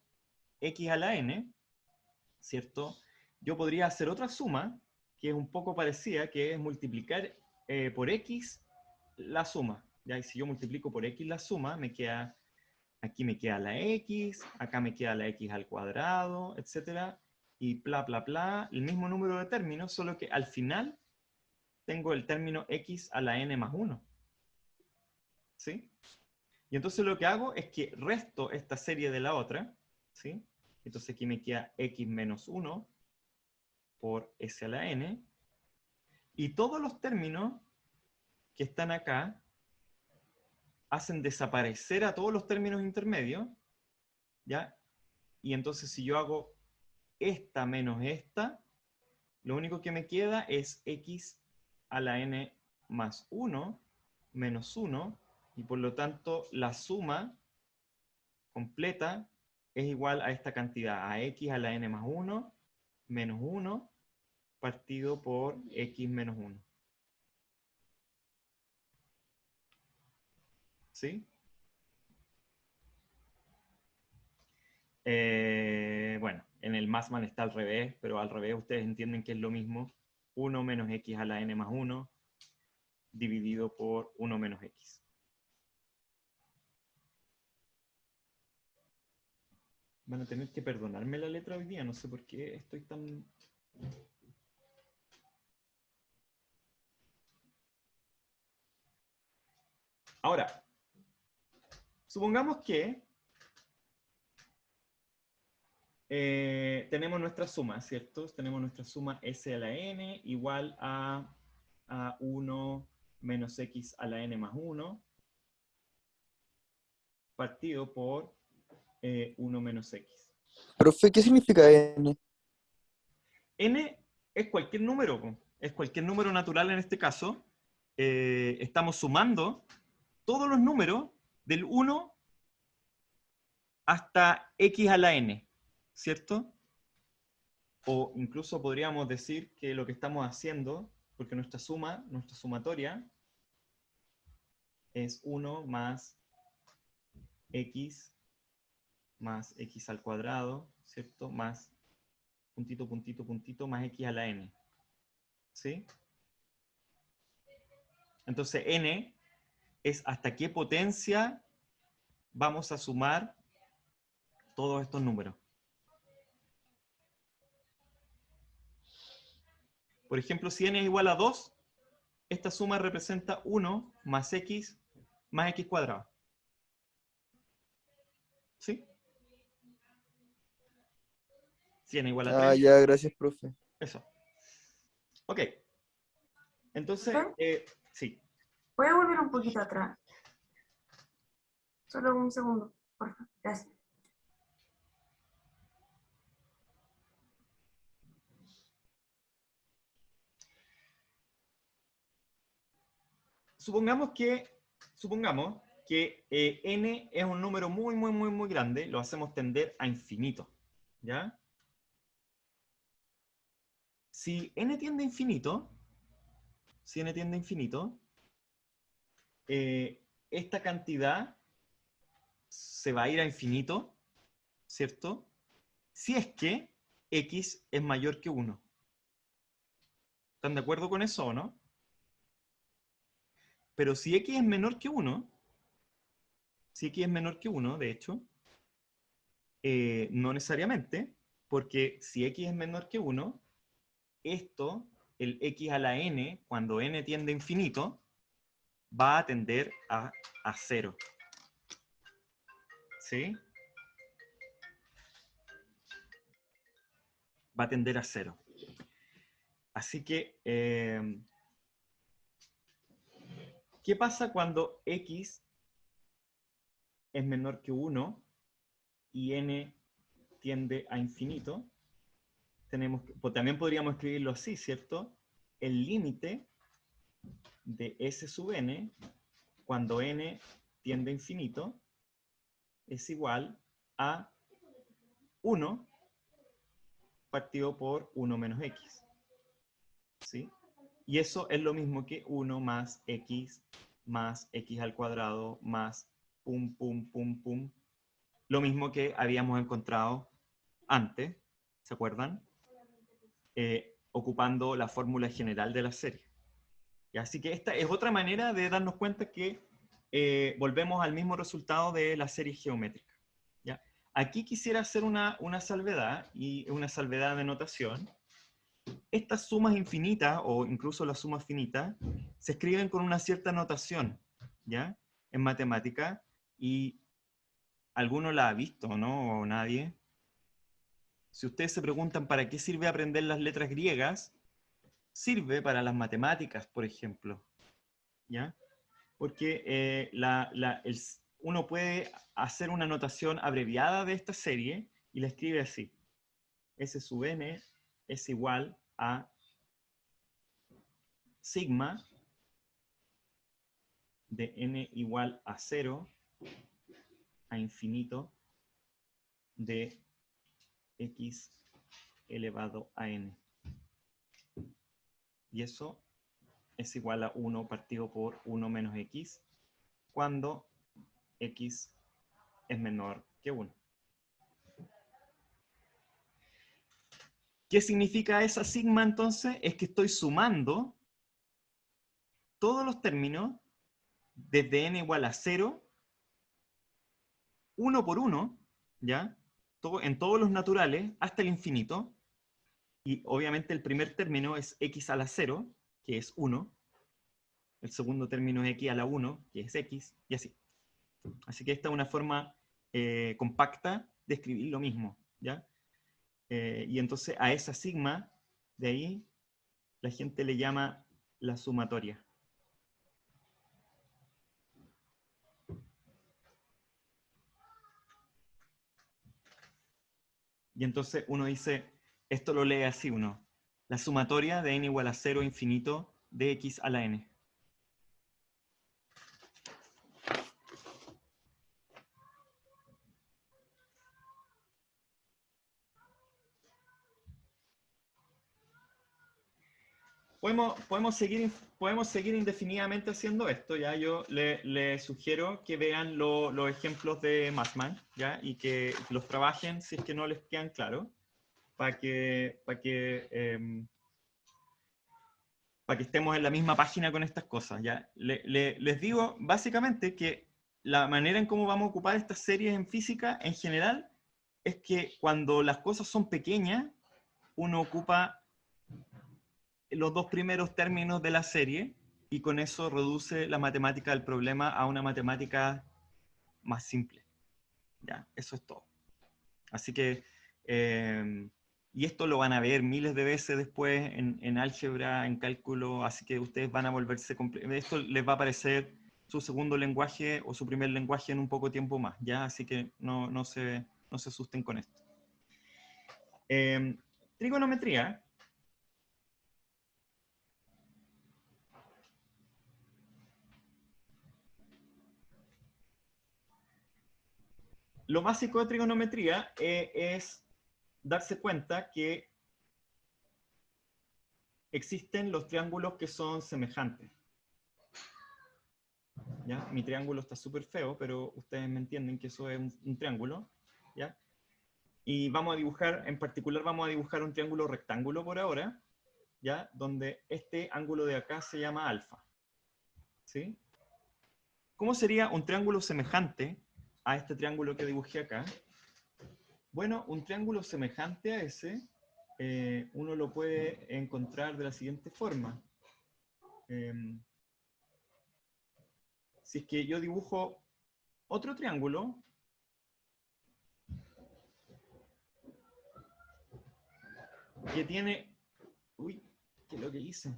x a la n, ¿cierto? Yo podría hacer otra suma, que es un poco parecida, que es multiplicar por x la suma, ¿ya? Y si yo multiplico por x la suma, aquí me queda la x, acá me queda la x al cuadrado, etcétera, y bla, bla, bla, el mismo número de términos, solo que al final tengo el término x a la n más 1. ¿Sí? Y entonces lo que hago es que resto esta serie de la otra, ¿sí? Entonces aquí me queda x menos 1 por s a la n, y todos los términos que están acá hacen desaparecer a todos los términos intermedios, ¿ya? Y entonces si yo hago esta menos esta, lo único que me queda es x a la n más 1 menos 1, y por lo tanto la suma completa es igual a esta cantidad, a x a la n más 1 menos 1 partido por x menos 1. ¿Sí? Bueno, en el Massman está al revés, pero al revés ustedes entienden que es lo mismo. 1 menos x a la n más 1 dividido por 1 menos x. Van a tener que perdonarme la letra hoy día, no sé por qué estoy tan... Ahora, supongamos que tenemos nuestra suma, ¿cierto? Tenemos nuestra suma s a la n igual a 1 menos x a la n más 1 partido por 1 menos x. Profe, ¿qué significa n? N es cualquier número, es cualquier número natural en este caso. Estamos sumando todos los números del 1 hasta x a la n, ¿cierto? O incluso podríamos decir que lo que estamos haciendo, porque nuestra sumatoria, es 1 más x al cuadrado, ¿cierto? Más puntito, puntito, puntito, más x a la n. ¿Sí? Entonces, n es hasta qué potencia vamos a sumar todos estos números. Por ejemplo, si n es igual a 2, esta suma representa 1 más x cuadrado. ¿Sí? Si n igual a 3. Ah, ya, gracias, profe. Eso. Ok. Entonces, sí. Voy a volver un poquito atrás. Solo un segundo, por favor. Gracias. Supongamos que n es un número muy grande, lo hacemos tender a infinito, ¿ya? Si n tiende a infinito, esta cantidad se va a ir a infinito, ¿cierto? Si es que x es mayor que 1. ¿Están de acuerdo con eso o no? Pero si x es menor que 1, de hecho, no necesariamente, porque si x es menor que 1, esto, el x a la n, cuando n tiende a infinito, va a tender a 0. ¿Sí? Va a tender a 0. Así que, ¿qué pasa cuando x es menor que 1 y n tiende a infinito? Pues también podríamos escribirlo así, ¿cierto? El límite de s sub n, cuando n tiende a infinito, es igual a 1 partido por 1 menos x. ¿Sí? Y eso es lo mismo que 1 más x al cuadrado más pum. Lo mismo que habíamos encontrado antes, ¿se acuerdan? Ocupando la fórmula general de la serie. ¿Y? Así que esta es otra manera de darnos cuenta que volvemos al mismo resultado de la serie geométrica. ¿Ya? Aquí quisiera hacer una salvedad, y una salvedad de notación. Estas sumas infinitas, o incluso las sumas finitas, se escriben con una cierta notación, ¿ya? En matemática, y ¿alguno la ha visto, no? ¿O nadie? Si ustedes se preguntan para qué sirve aprender las letras griegas, sirve para las matemáticas, por ejemplo, ¿ya? Porque uno puede hacer una notación abreviada de esta serie y la escribe así. S sub n es igual a sigma de n igual a 0 a infinito de x elevado a n. Y eso es igual a 1 partido por 1 menos x cuando x es menor que 1. ¿Qué significa esa sigma entonces? Es que estoy sumando todos los términos desde n igual a 0, 1 por 1, ¿ya? En todos los naturales hasta el infinito. Y obviamente el primer término es x a la 0, que es 1. El segundo término es x a la 1, que es x, y así. Así que esta es una forma compacta de escribir lo mismo, ¿ya? Y entonces a esa sigma, de ahí, la gente le llama la sumatoria. Y entonces uno dice, esto lo lee así uno, la sumatoria de n igual a 0 infinito de x a la n. Podemos seguir indefinidamente haciendo esto, ¿ya? Yo le sugiero que vean los ejemplos de Mathman, ¿ya? Y que los trabajen si es que no les quedan claros, para que estemos en la misma página con estas cosas, ¿ya? Les digo básicamente que la manera en cómo vamos a ocupar estas series en física, en general, es que cuando las cosas son pequeñas, uno ocupa los dos primeros términos de la serie y con eso reduce la matemática del problema a una matemática más simple. Ya, eso es todo. Así que, y esto lo van a ver miles de veces después en álgebra, en cálculo, así que ustedes van a volverse... Esto les va a parecer su segundo lenguaje o su primer lenguaje en un poco tiempo más, ¿ya? Así que no se asusten con esto. Trigonometría. Lo básico de trigonometría es darse cuenta que existen los triángulos que son semejantes. ¿Ya? Mi triángulo está súper feo, pero ustedes me entienden que eso es un triángulo. ¿Ya? Y vamos a dibujar, en particular vamos a dibujar un triángulo rectángulo por ahora, ¿ya? Donde este ángulo de acá se llama alfa. ¿Sí? ¿Cómo sería un triángulo semejante a este triángulo que dibujé acá? Bueno, un triángulo semejante a ese, uno lo puede encontrar de la siguiente forma. Si es que yo dibujo otro triángulo, que tiene... Uy, ¿qué es lo que hice?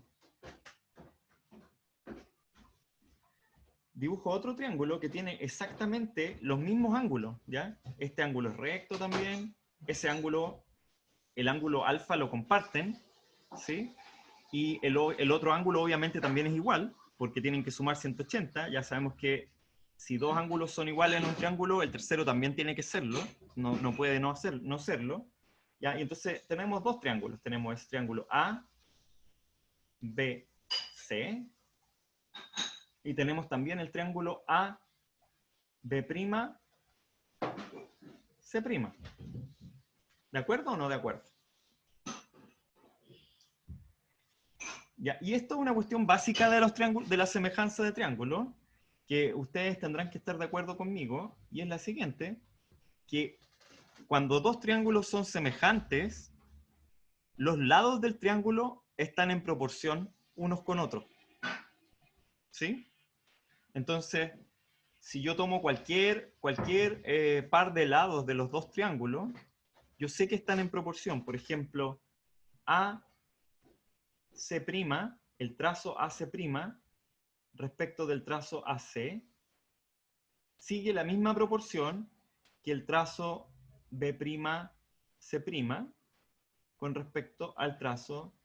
Dibujo otro triángulo que tiene exactamente los mismos ángulos, ¿ya? Este ángulo es recto también, ese ángulo, el ángulo alfa lo comparten, ¿sí? Y el otro ángulo obviamente también es igual, porque tienen que sumar 180, ya sabemos que si dos ángulos son iguales en un triángulo, el tercero también tiene que serlo, no puede no serlo, ¿ya? Y entonces tenemos dos triángulos, tenemos ese triángulo A, B, C, y tenemos también el triángulo A, B', C'. ¿De acuerdo o no de acuerdo? Ya, y esto es una cuestión básica de los triángulos, de la semejanza de triángulos, que ustedes tendrán que estar de acuerdo conmigo, y es la siguiente, que cuando dos triángulos son semejantes, los lados del triángulo están en proporción unos con otros. ¿Sí? Entonces, si yo tomo cualquier par de lados de los dos triángulos, yo sé que están en proporción. Por ejemplo, AC', el trazo AC' respecto del trazo AC, sigue la misma proporción que el trazo B'C' con respecto al trazo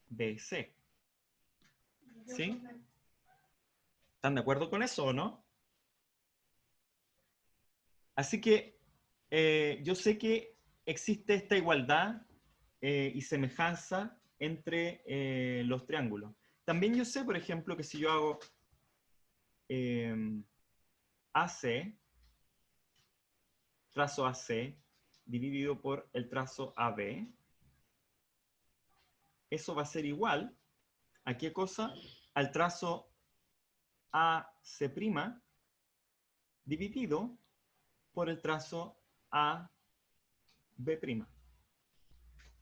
BC. ¿Sí? ¿Están de acuerdo con eso o no? Así que yo sé que existe esta igualdad y semejanza entre los triángulos. También yo sé, por ejemplo, que si yo hago AC, trazo AC, dividido por el trazo AB, eso va a ser igual a ¿qué cosa? Al trazo AC' dividido por el trazo AB'.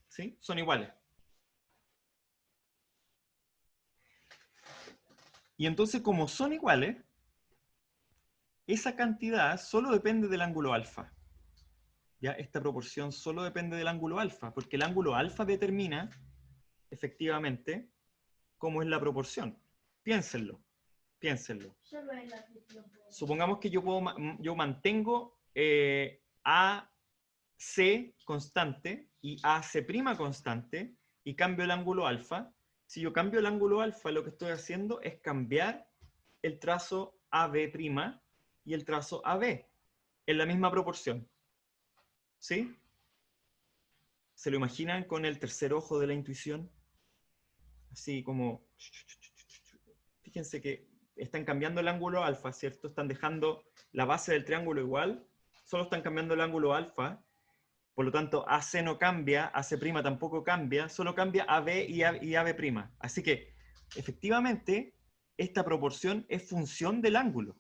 ¿Sí? Son iguales. Y entonces, como son iguales, esa cantidad solo depende del ángulo alfa. ¿Ya? Esta proporción solo depende del ángulo alfa, porque el ángulo alfa determina, efectivamente, cómo es la proporción. Piénsenlo. Piénsenlo. Supongamos que yo mantengo AC constante y AC' constante y cambio el ángulo alfa. Si yo cambio el ángulo alfa, lo que estoy haciendo es cambiar el trazo AB' y el trazo AB en la misma proporción. ¿Sí? ¿Se lo imaginan con el tercer ojo de la intuición? Así como... Fíjense que están cambiando el ángulo alfa, ¿cierto? Están dejando la base del triángulo igual, solo están cambiando el ángulo alfa, por lo tanto AC no cambia, AC' tampoco cambia, solo cambia AB y AB'. Así que, efectivamente, esta proporción es función del ángulo.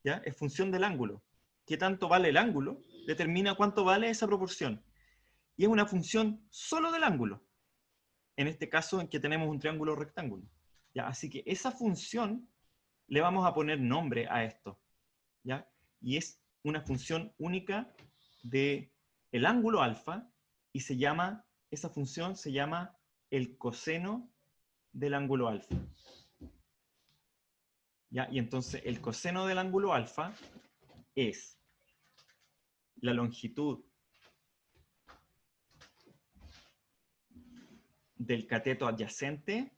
¿Ya? Es función del ángulo. ¿Qué tanto vale el ángulo? Determina cuánto vale esa proporción. Y es una función solo del ángulo. en este caso en que tenemos un triángulo rectángulo. ¿Ya? Así que esa función le vamos a poner nombre a esto. ¿Ya? Y es una función única del ángulo alfa y esa función se llama el coseno del ángulo alfa. ¿Ya? Y entonces el coseno del ángulo alfa es la longitud del cateto adyacente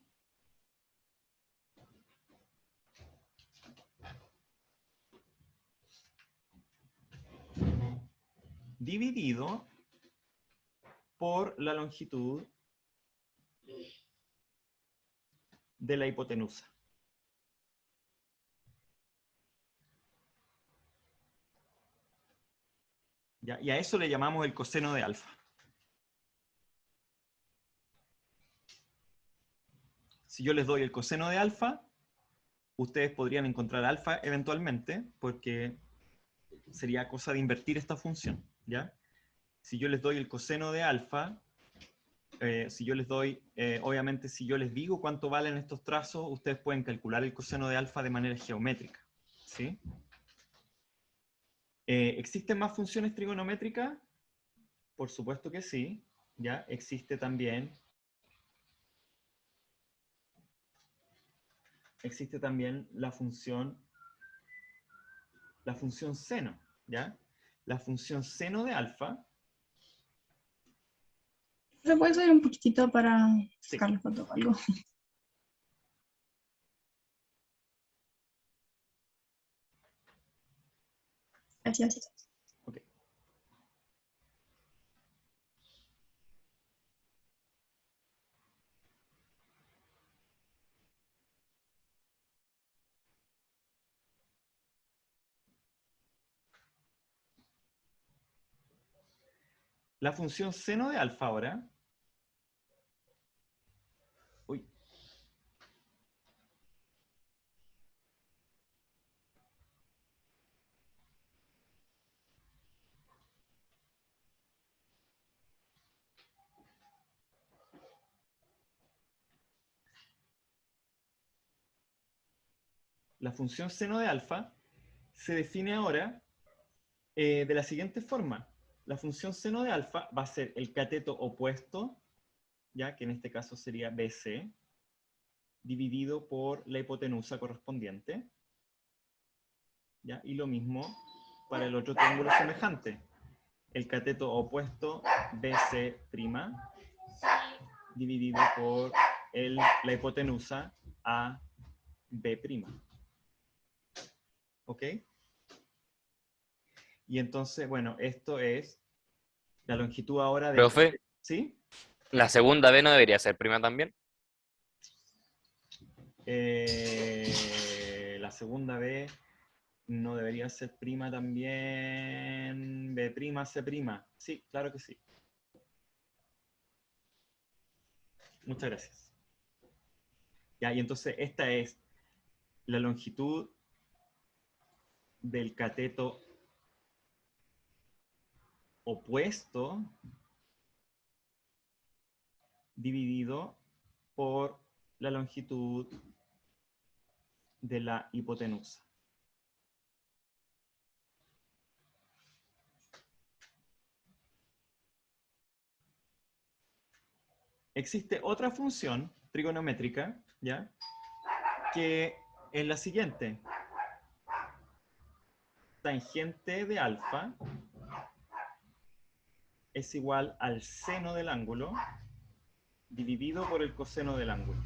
dividido por la longitud de la hipotenusa. ¿Ya? Y a eso le llamamos el coseno de alfa. Si yo les doy el coseno de alfa, ustedes podrían encontrar alfa eventualmente, porque sería cosa de invertir esta función, ¿ya? Si yo les doy el coseno de alfa, si yo les doy, obviamente si yo les digo cuánto valen estos trazos, ustedes pueden calcular el coseno de alfa de manera geométrica, ¿sí? ¿Existen más funciones trigonométricas? Por supuesto que sí, ¿ya? Existe también la función seno, ¿ya? La función seno de alfa. ¿Se puede subir un poquitito para sacar la foto o algo? Gracias. Okay. La función seno de alfa ahora. Uy. La función seno de alfa se define ahora de la siguiente forma. La función seno de alfa va a ser el cateto opuesto, ya que en este caso sería BC, dividido por la hipotenusa correspondiente. ¿Ya? Y lo mismo para el otro triángulo semejante. El cateto opuesto BC', dividido por la hipotenusa AB'. ¿Ok? Y entonces, bueno, esto es la longitud ahora de... Profe, ¿Sí? ¿la segunda B no debería ser prima también? La segunda B no debería ser prima también. B', C'. Sí, claro que sí. Muchas gracias. Ya, y entonces esta es la longitud del cateto opuesto dividido por la longitud de la hipotenusa. Existe otra función trigonométrica, ¿ya? Que es la siguiente. Tangente de alfa es igual al seno del ángulo dividido por el coseno del ángulo.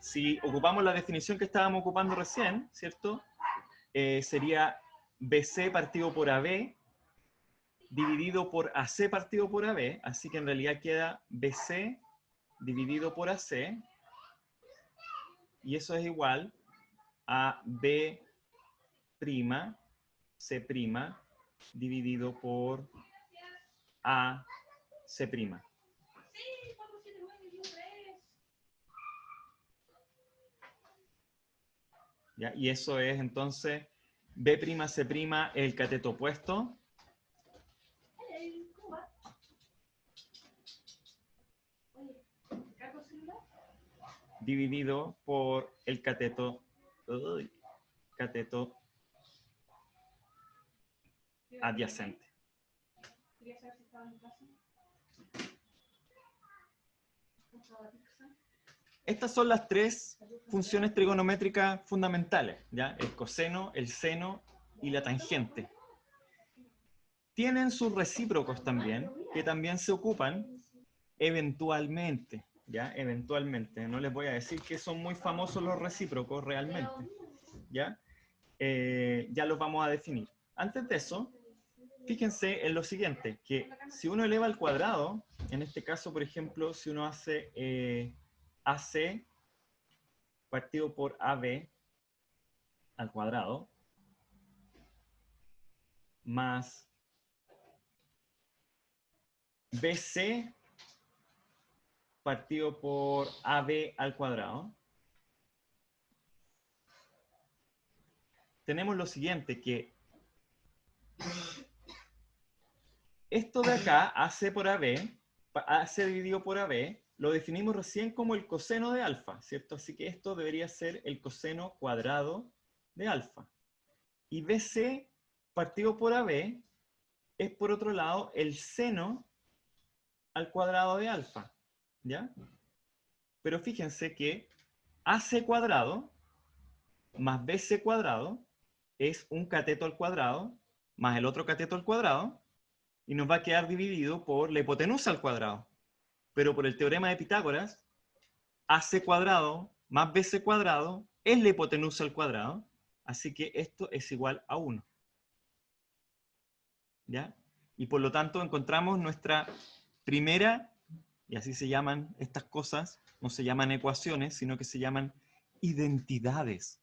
Si ocupamos la definición que estábamos ocupando recién, ¿cierto? Sería BC partido por AB dividido por AC partido por AB, así que en realidad queda BC dividido por AC, y eso es igual a B', C' dividido por AC'. ¿Ya? Y eso es entonces B', C' el cateto opuesto dividido por el cateto adyacente. Estas son las tres funciones trigonométricas fundamentales, ¿ya? El coseno, el seno y la tangente. Tienen sus recíprocos también, que también se ocupan eventualmente, ¿ya? Eventualmente. No les voy a decir que son muy famosos los recíprocos realmente, ¿ya? Ya los vamos a definir. Antes de eso, fíjense en lo siguiente, que si uno eleva al cuadrado, en este caso, por ejemplo, si uno hace AC partido por AB al cuadrado, más BC partido por AB al cuadrado, tenemos lo siguiente, que esto de acá, AC por AB, AC dividido por AB, lo definimos recién como el coseno de alfa, ¿cierto? Así que esto debería ser el coseno cuadrado de alfa. Y BC partido por AB es, por otro lado, el seno al cuadrado de alfa, ¿ya? Pero fíjense que AC cuadrado más BC cuadrado es un cateto al cuadrado más el otro cateto al cuadrado y nos va a quedar dividido por la hipotenusa al cuadrado. Pero por el teorema de Pitágoras, AC cuadrado más BC cuadrado es la hipotenusa al cuadrado, así que esto es igual a 1. ¿Ya? Y por lo tanto encontramos nuestra primera, y así se llaman estas cosas, no se llaman ecuaciones, sino que se llaman identidades.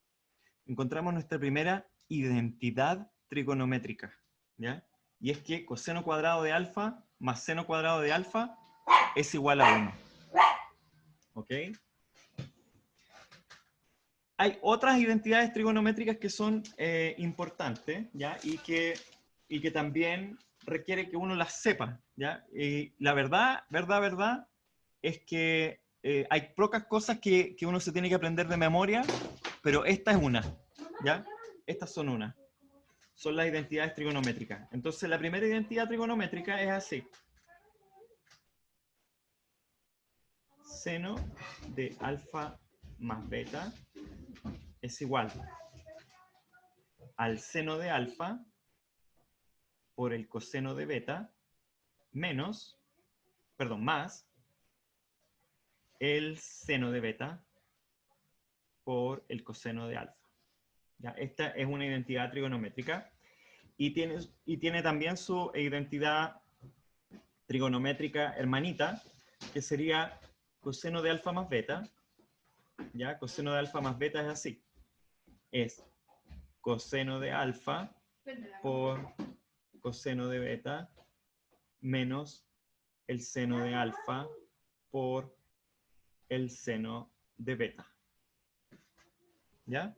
Encontramos nuestra primera identidad trigonométrica, ¿ya? Y es que coseno cuadrado de alfa más seno cuadrado de alfa es igual a 1. ¿Ok? Hay otras identidades trigonométricas que son importantes, ¿ya? Y que también requiere que uno las sepa, ¿ya? Y la verdad es que hay pocas cosas que uno se tiene que aprender de memoria, pero esta es una, ¿ya? Estas son una. Son las identidades trigonométricas. Entonces, la primera identidad trigonométrica es así. Seno de alfa más beta es igual al seno de alfa por el coseno de beta más el seno de beta por el coseno de alfa. ¿Ya? Esta es una identidad trigonométrica y tiene también su identidad trigonométrica hermanita, que sería coseno de alfa más beta. ¿Ya? Coseno de alfa más beta es así. Es coseno de alfa por coseno de beta menos el seno de alfa por el seno de beta. ¿Ya?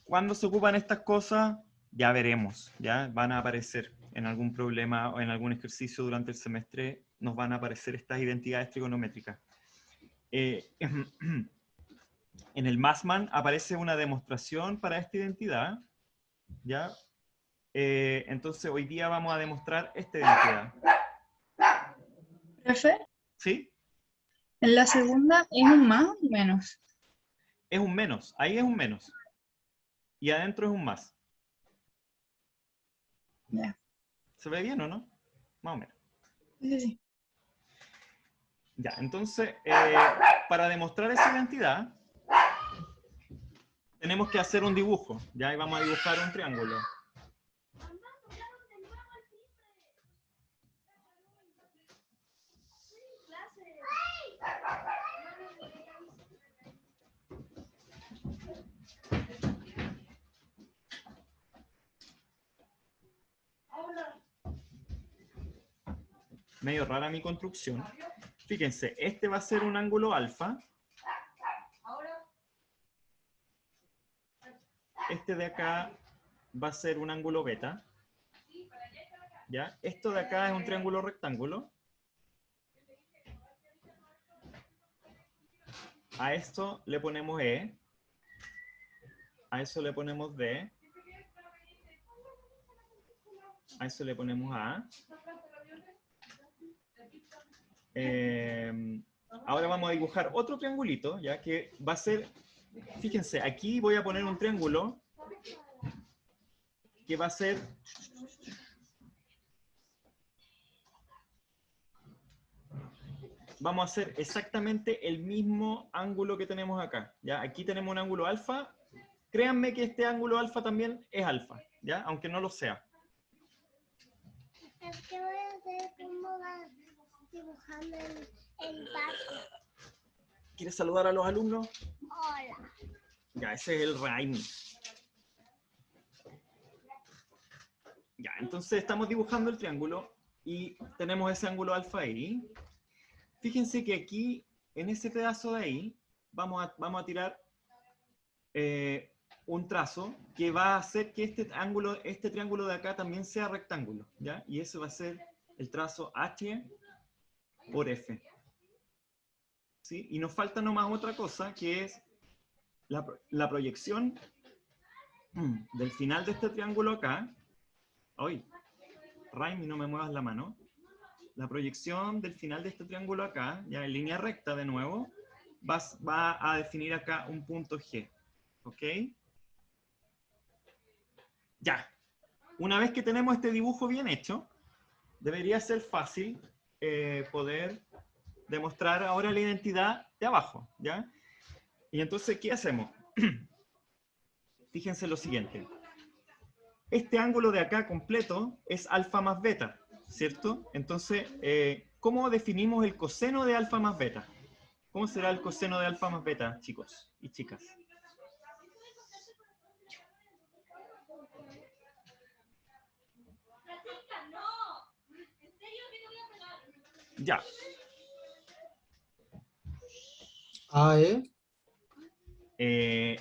Cuando se ocupan estas cosas, ya veremos, ¿ya? Van a aparecer en algún problema o en algún ejercicio durante el semestre, nos van a aparecer estas identidades trigonométricas. En el Massman aparece una demostración para esta identidad, ¿ya? Entonces hoy día vamos a demostrar esta identidad. ¿Profe? ¿Sí? En la segunda es un más o menos. Es un menos, ahí es un menos. Y adentro es un más. Ya. ¿Se ve bien o no? Más o menos. Sí, sí. Ya, entonces, para demostrar esa identidad, tenemos que hacer un dibujo. Ya, y vamos a dibujar un triángulo. Medio rara mi construcción. Fíjense, este va a ser un ángulo alfa. Este de acá va a ser un ángulo beta. ¿Ya? Esto de acá es un triángulo rectángulo. A esto le ponemos E. A eso le ponemos D. A eso le ponemos A. Ahora vamos a dibujar otro triangulito, ya que va a ser, fíjense, aquí voy a poner un triángulo que va a ser vamos a hacer exactamente el mismo ángulo que tenemos acá, ¿ya? Aquí tenemos un ángulo alfa. Créanme que este ángulo alfa también es alfa, ¿ya? Aunque no lo sea. ¿Qué voy a hacer? ¿Cómo vas dibujando el barco? ¿Quieres saludar a los alumnos? Hola. Ya, ese es el Raimi. Ya, entonces estamos dibujando el triángulo y tenemos ese ángulo alfa ahí. Fíjense que aquí, en ese pedazo de ahí, vamos a tirar un trazo que va a hacer que este triángulo de acá también sea rectángulo, ¿ya? Y ese va a ser el trazo H por F. ¿Sí? Y nos falta nomás otra cosa, que es la proyección del final de este triángulo acá. ¡Ay! Raimi, no me muevas la mano. La proyección del final de este triángulo acá, ya en línea recta de nuevo, va a definir acá un punto G. ¿Ok? Ya. Una vez que tenemos este dibujo bien hecho, debería ser fácil poder demostrar ahora la identidad de abajo, ¿ya? Y entonces, ¿qué hacemos? Fíjense lo siguiente. Este ángulo de acá completo es alfa más beta, ¿cierto? Entonces, ¿cómo definimos el coseno de alfa más beta? ¿Cómo será el coseno de alfa más beta, chicos y chicas? Ya. AE.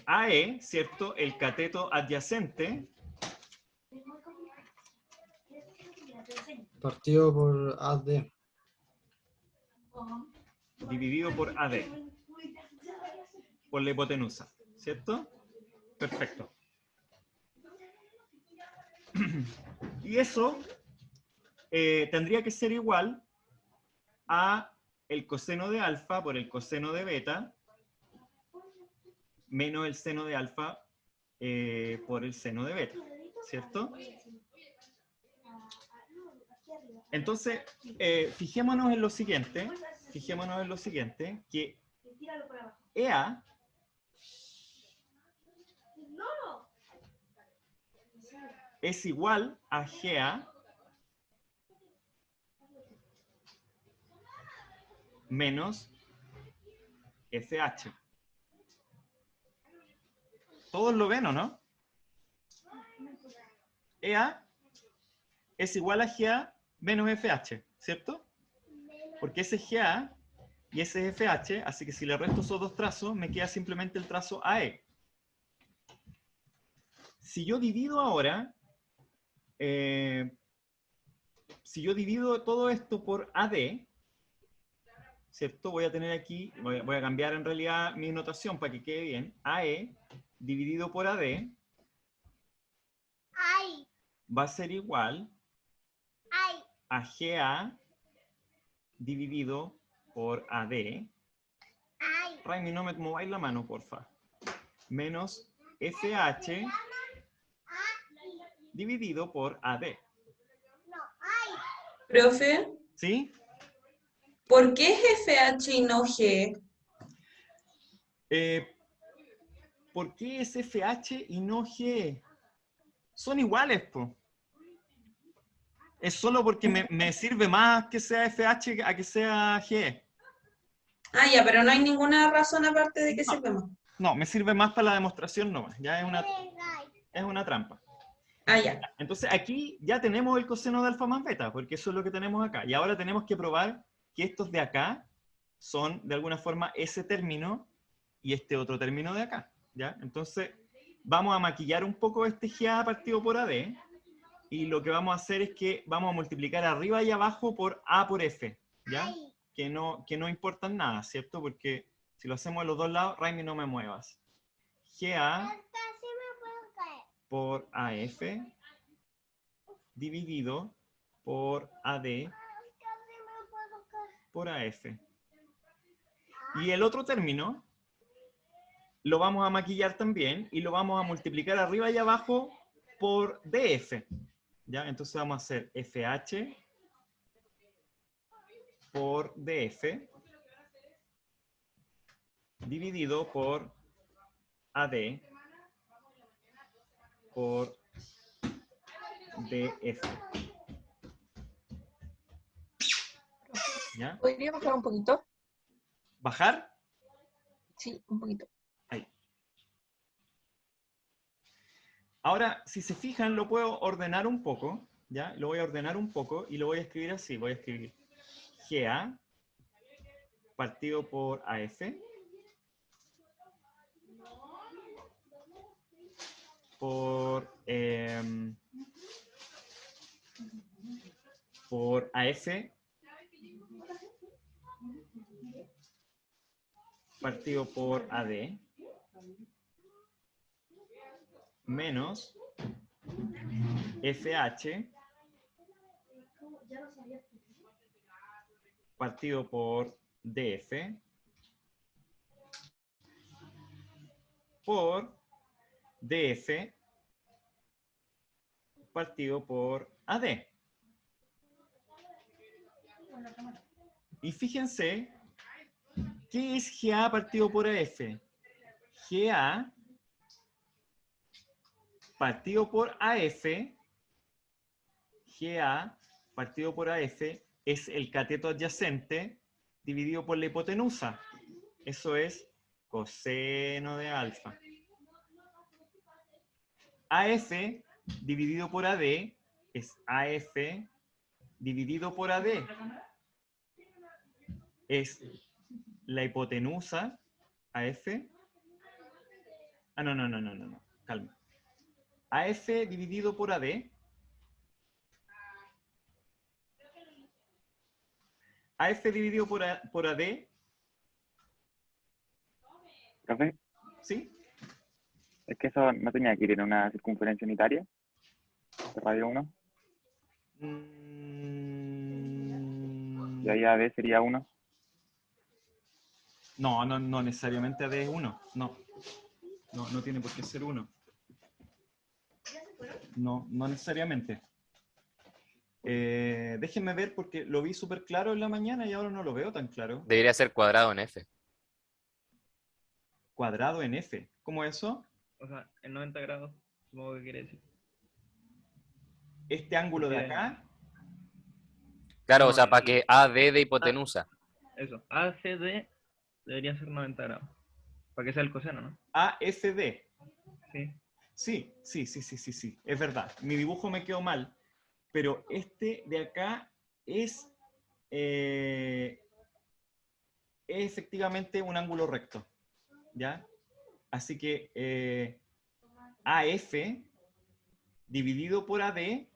AE, ¿cierto? El cateto adyacente. Partido por AD. Dividido por AD. Por la hipotenusa, ¿cierto? Perfecto. Y eso tendría que ser igual a el coseno de alfa por el coseno de beta menos el seno de alfa por el seno de beta, ¿cierto? Entonces, fijémonos en lo siguiente, que EA es igual a GA menos FH. ¿Todos lo ven o no? EA es igual a GA menos FH, ¿cierto? Porque ese es GA y ese es FH, así que si le resto esos dos trazos, me queda simplemente el trazo AE. Si yo divido ahora, si yo divido todo esto por AD, ¿cierto? Voy a tener aquí, voy a cambiar en realidad mi notación para que quede bien. AE dividido por AD va a ser igual a GA dividido por AD. Raimi, no me mováis la mano, porfa. Menos FH dividido por AD. Profe, ¿Sí? ¿por qué es FH y no G? ¿Por qué es FH y no G? Son iguales, po. Es solo porque me sirve más que sea FH a que sea G. Ah, ya, pero no hay ninguna razón aparte de que No. sirve más. No, me sirve más para la demostración nomás. Ya es una trampa. Ah, ya. Entonces aquí ya tenemos el coseno de alfa más beta, porque eso es lo que tenemos acá. Y ahora tenemos que probar que estos de acá son de alguna forma ese término y este otro término de acá, ¿ya? Entonces vamos a maquillar un poco este GA partido por AD, y lo que vamos a hacer es que vamos a multiplicar arriba y abajo por A por F, ¿ya? Que no importan nada, ¿cierto? Porque Si lo hacemos a los dos lados, Raimi, no me muevas. GA Casi me puedo caer. por AF dividido por AD Casi me puedo caer. por AF. Y el otro término lo vamos a maquillar también y lo vamos a multiplicar arriba y abajo por DF. ¿Ya? Entonces vamos a hacer FH por DF dividido por AD por DF. ¿Ya? ¿Podría bajar un poquito? ¿Bajar? Sí, un poquito. Ahí. Ahora, si se fijan, lo puedo ordenar un poco, ¿ya? Lo voy a ordenar un poco y lo voy a escribir así. Voy a escribir GA partido por AF por AF partido por AD menos FH partido por DF por DF partido por AD. Y fíjense, ¿qué es GA partido por AF? GA partido por AF, GA partido por AF es el cateto adyacente dividido por la hipotenusa. Eso es coseno de alfa. AF dividido por AD es AF dividido por AD. Es la hipotenusa AF. No, calma. AF dividido por AD. AF dividido por AD. ¿Profe? ¿Sí? Es que eso no tenía que ir en una circunferencia unitaria de radio 1. Y ahí AD sería 1. No necesariamente AD es 1. No tiene por qué ser 1. No necesariamente. Déjenme ver porque lo vi súper claro en la mañana y ahora no lo veo tan claro. Debería ser cuadrado en F. Cuadrado en F. ¿Cómo eso? O sea, en 90 grados, supongo que quiere decir. Este ángulo de acá. Claro, No, o sea, para que AD de hipotenusa. Eso, ACD debería ser 90 grados. Para que sea el coseno, ¿no? AFD. Sí. Sí. Es verdad. Mi dibujo me quedó mal. Pero este de acá es efectivamente un ángulo recto. ¿Ya? Así que AF dividido por AD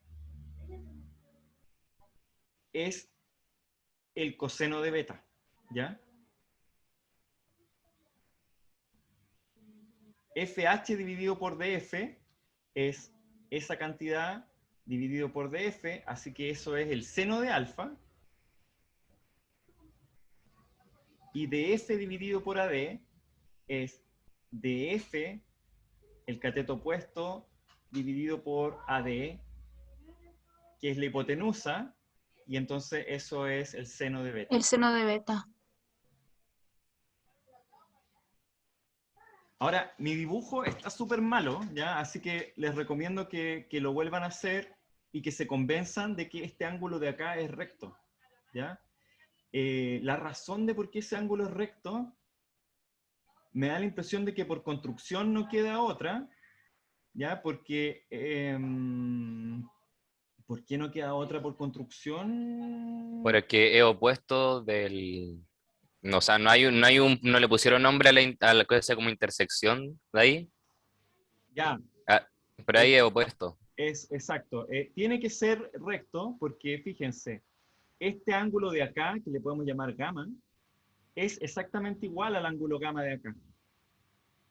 es el coseno de beta. ¿Ya? FH dividido por DF es esa cantidad dividido por DF, así que eso es el seno de alfa. Y DF dividido por AD es DF, el cateto opuesto, dividido por AD, que es la hipotenusa, y entonces eso es el seno de beta. El seno de beta. Ahora, mi dibujo está súper malo, ¿ya? Así que les recomiendo que lo vuelvan a hacer y que se convenzan de que este ángulo de acá es recto, ¿ya? La razón de por qué ese ángulo es recto me da la impresión de que por construcción no queda otra, ¿ya? Porque, ¿por qué no queda otra por construcción? Porque es opuesto del... No, o sea, no le pusieron nombre a la cosa como intersección de ahí. Ya. Pero ahí es opuesto. Es exacto. Tiene que ser recto porque, fíjense, este ángulo de acá, que le podemos llamar gamma, es exactamente igual al ángulo gamma de acá.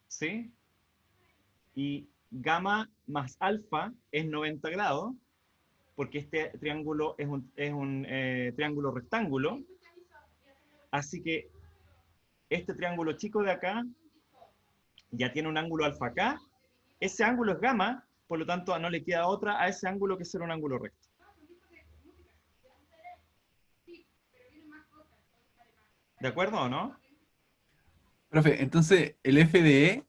¿Sí? Y gamma más alfa es 90 grados, porque este triángulo es un triángulo rectángulo. Así que este triángulo chico de acá ya tiene un ángulo alfa acá. Ese ángulo es gamma, por lo tanto no le queda otra a ese ángulo que ser un ángulo recto. ¿De acuerdo o no? Profe, entonces el FDE,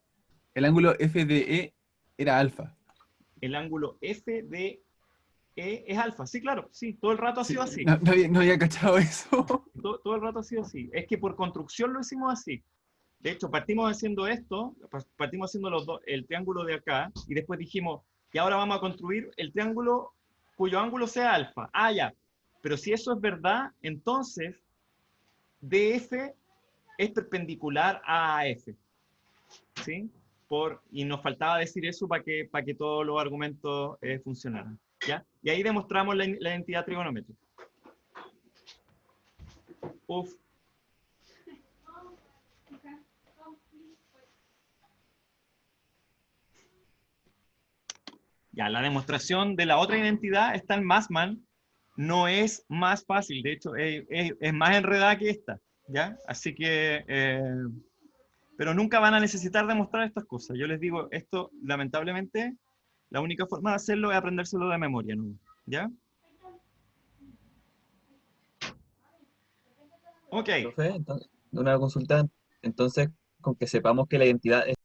el ángulo FDE era alfa. El ángulo FDE es alfa. Sí, claro, sí, todo el rato ha sido así. No había cachado eso. Todo el rato ha sido así. Es que por construcción lo hicimos así. De hecho, partimos haciendo esto, partimos haciendo el triángulo de acá, y después dijimos que ahora vamos a construir el triángulo cuyo ángulo sea alfa. Ah, ya. Pero si eso es verdad, entonces DF es perpendicular a AF. ¿Sí? Y nos faltaba decir eso para que todos los argumentos funcionaran. ¿Ya? Y ahí demostramos la identidad trigonométrica. Uf. Ya, la demostración de la otra identidad está en Massman. No es más fácil, de hecho, es más enredada que esta. ¿Ya? Así que... pero nunca van a necesitar demostrar estas cosas. Yo les digo, esto, lamentablemente, la única forma de hacerlo es aprendérselo de memoria, ¿no? ¿Ya? Ok. Profe, una consulta. Entonces, con que sepamos que la identidad es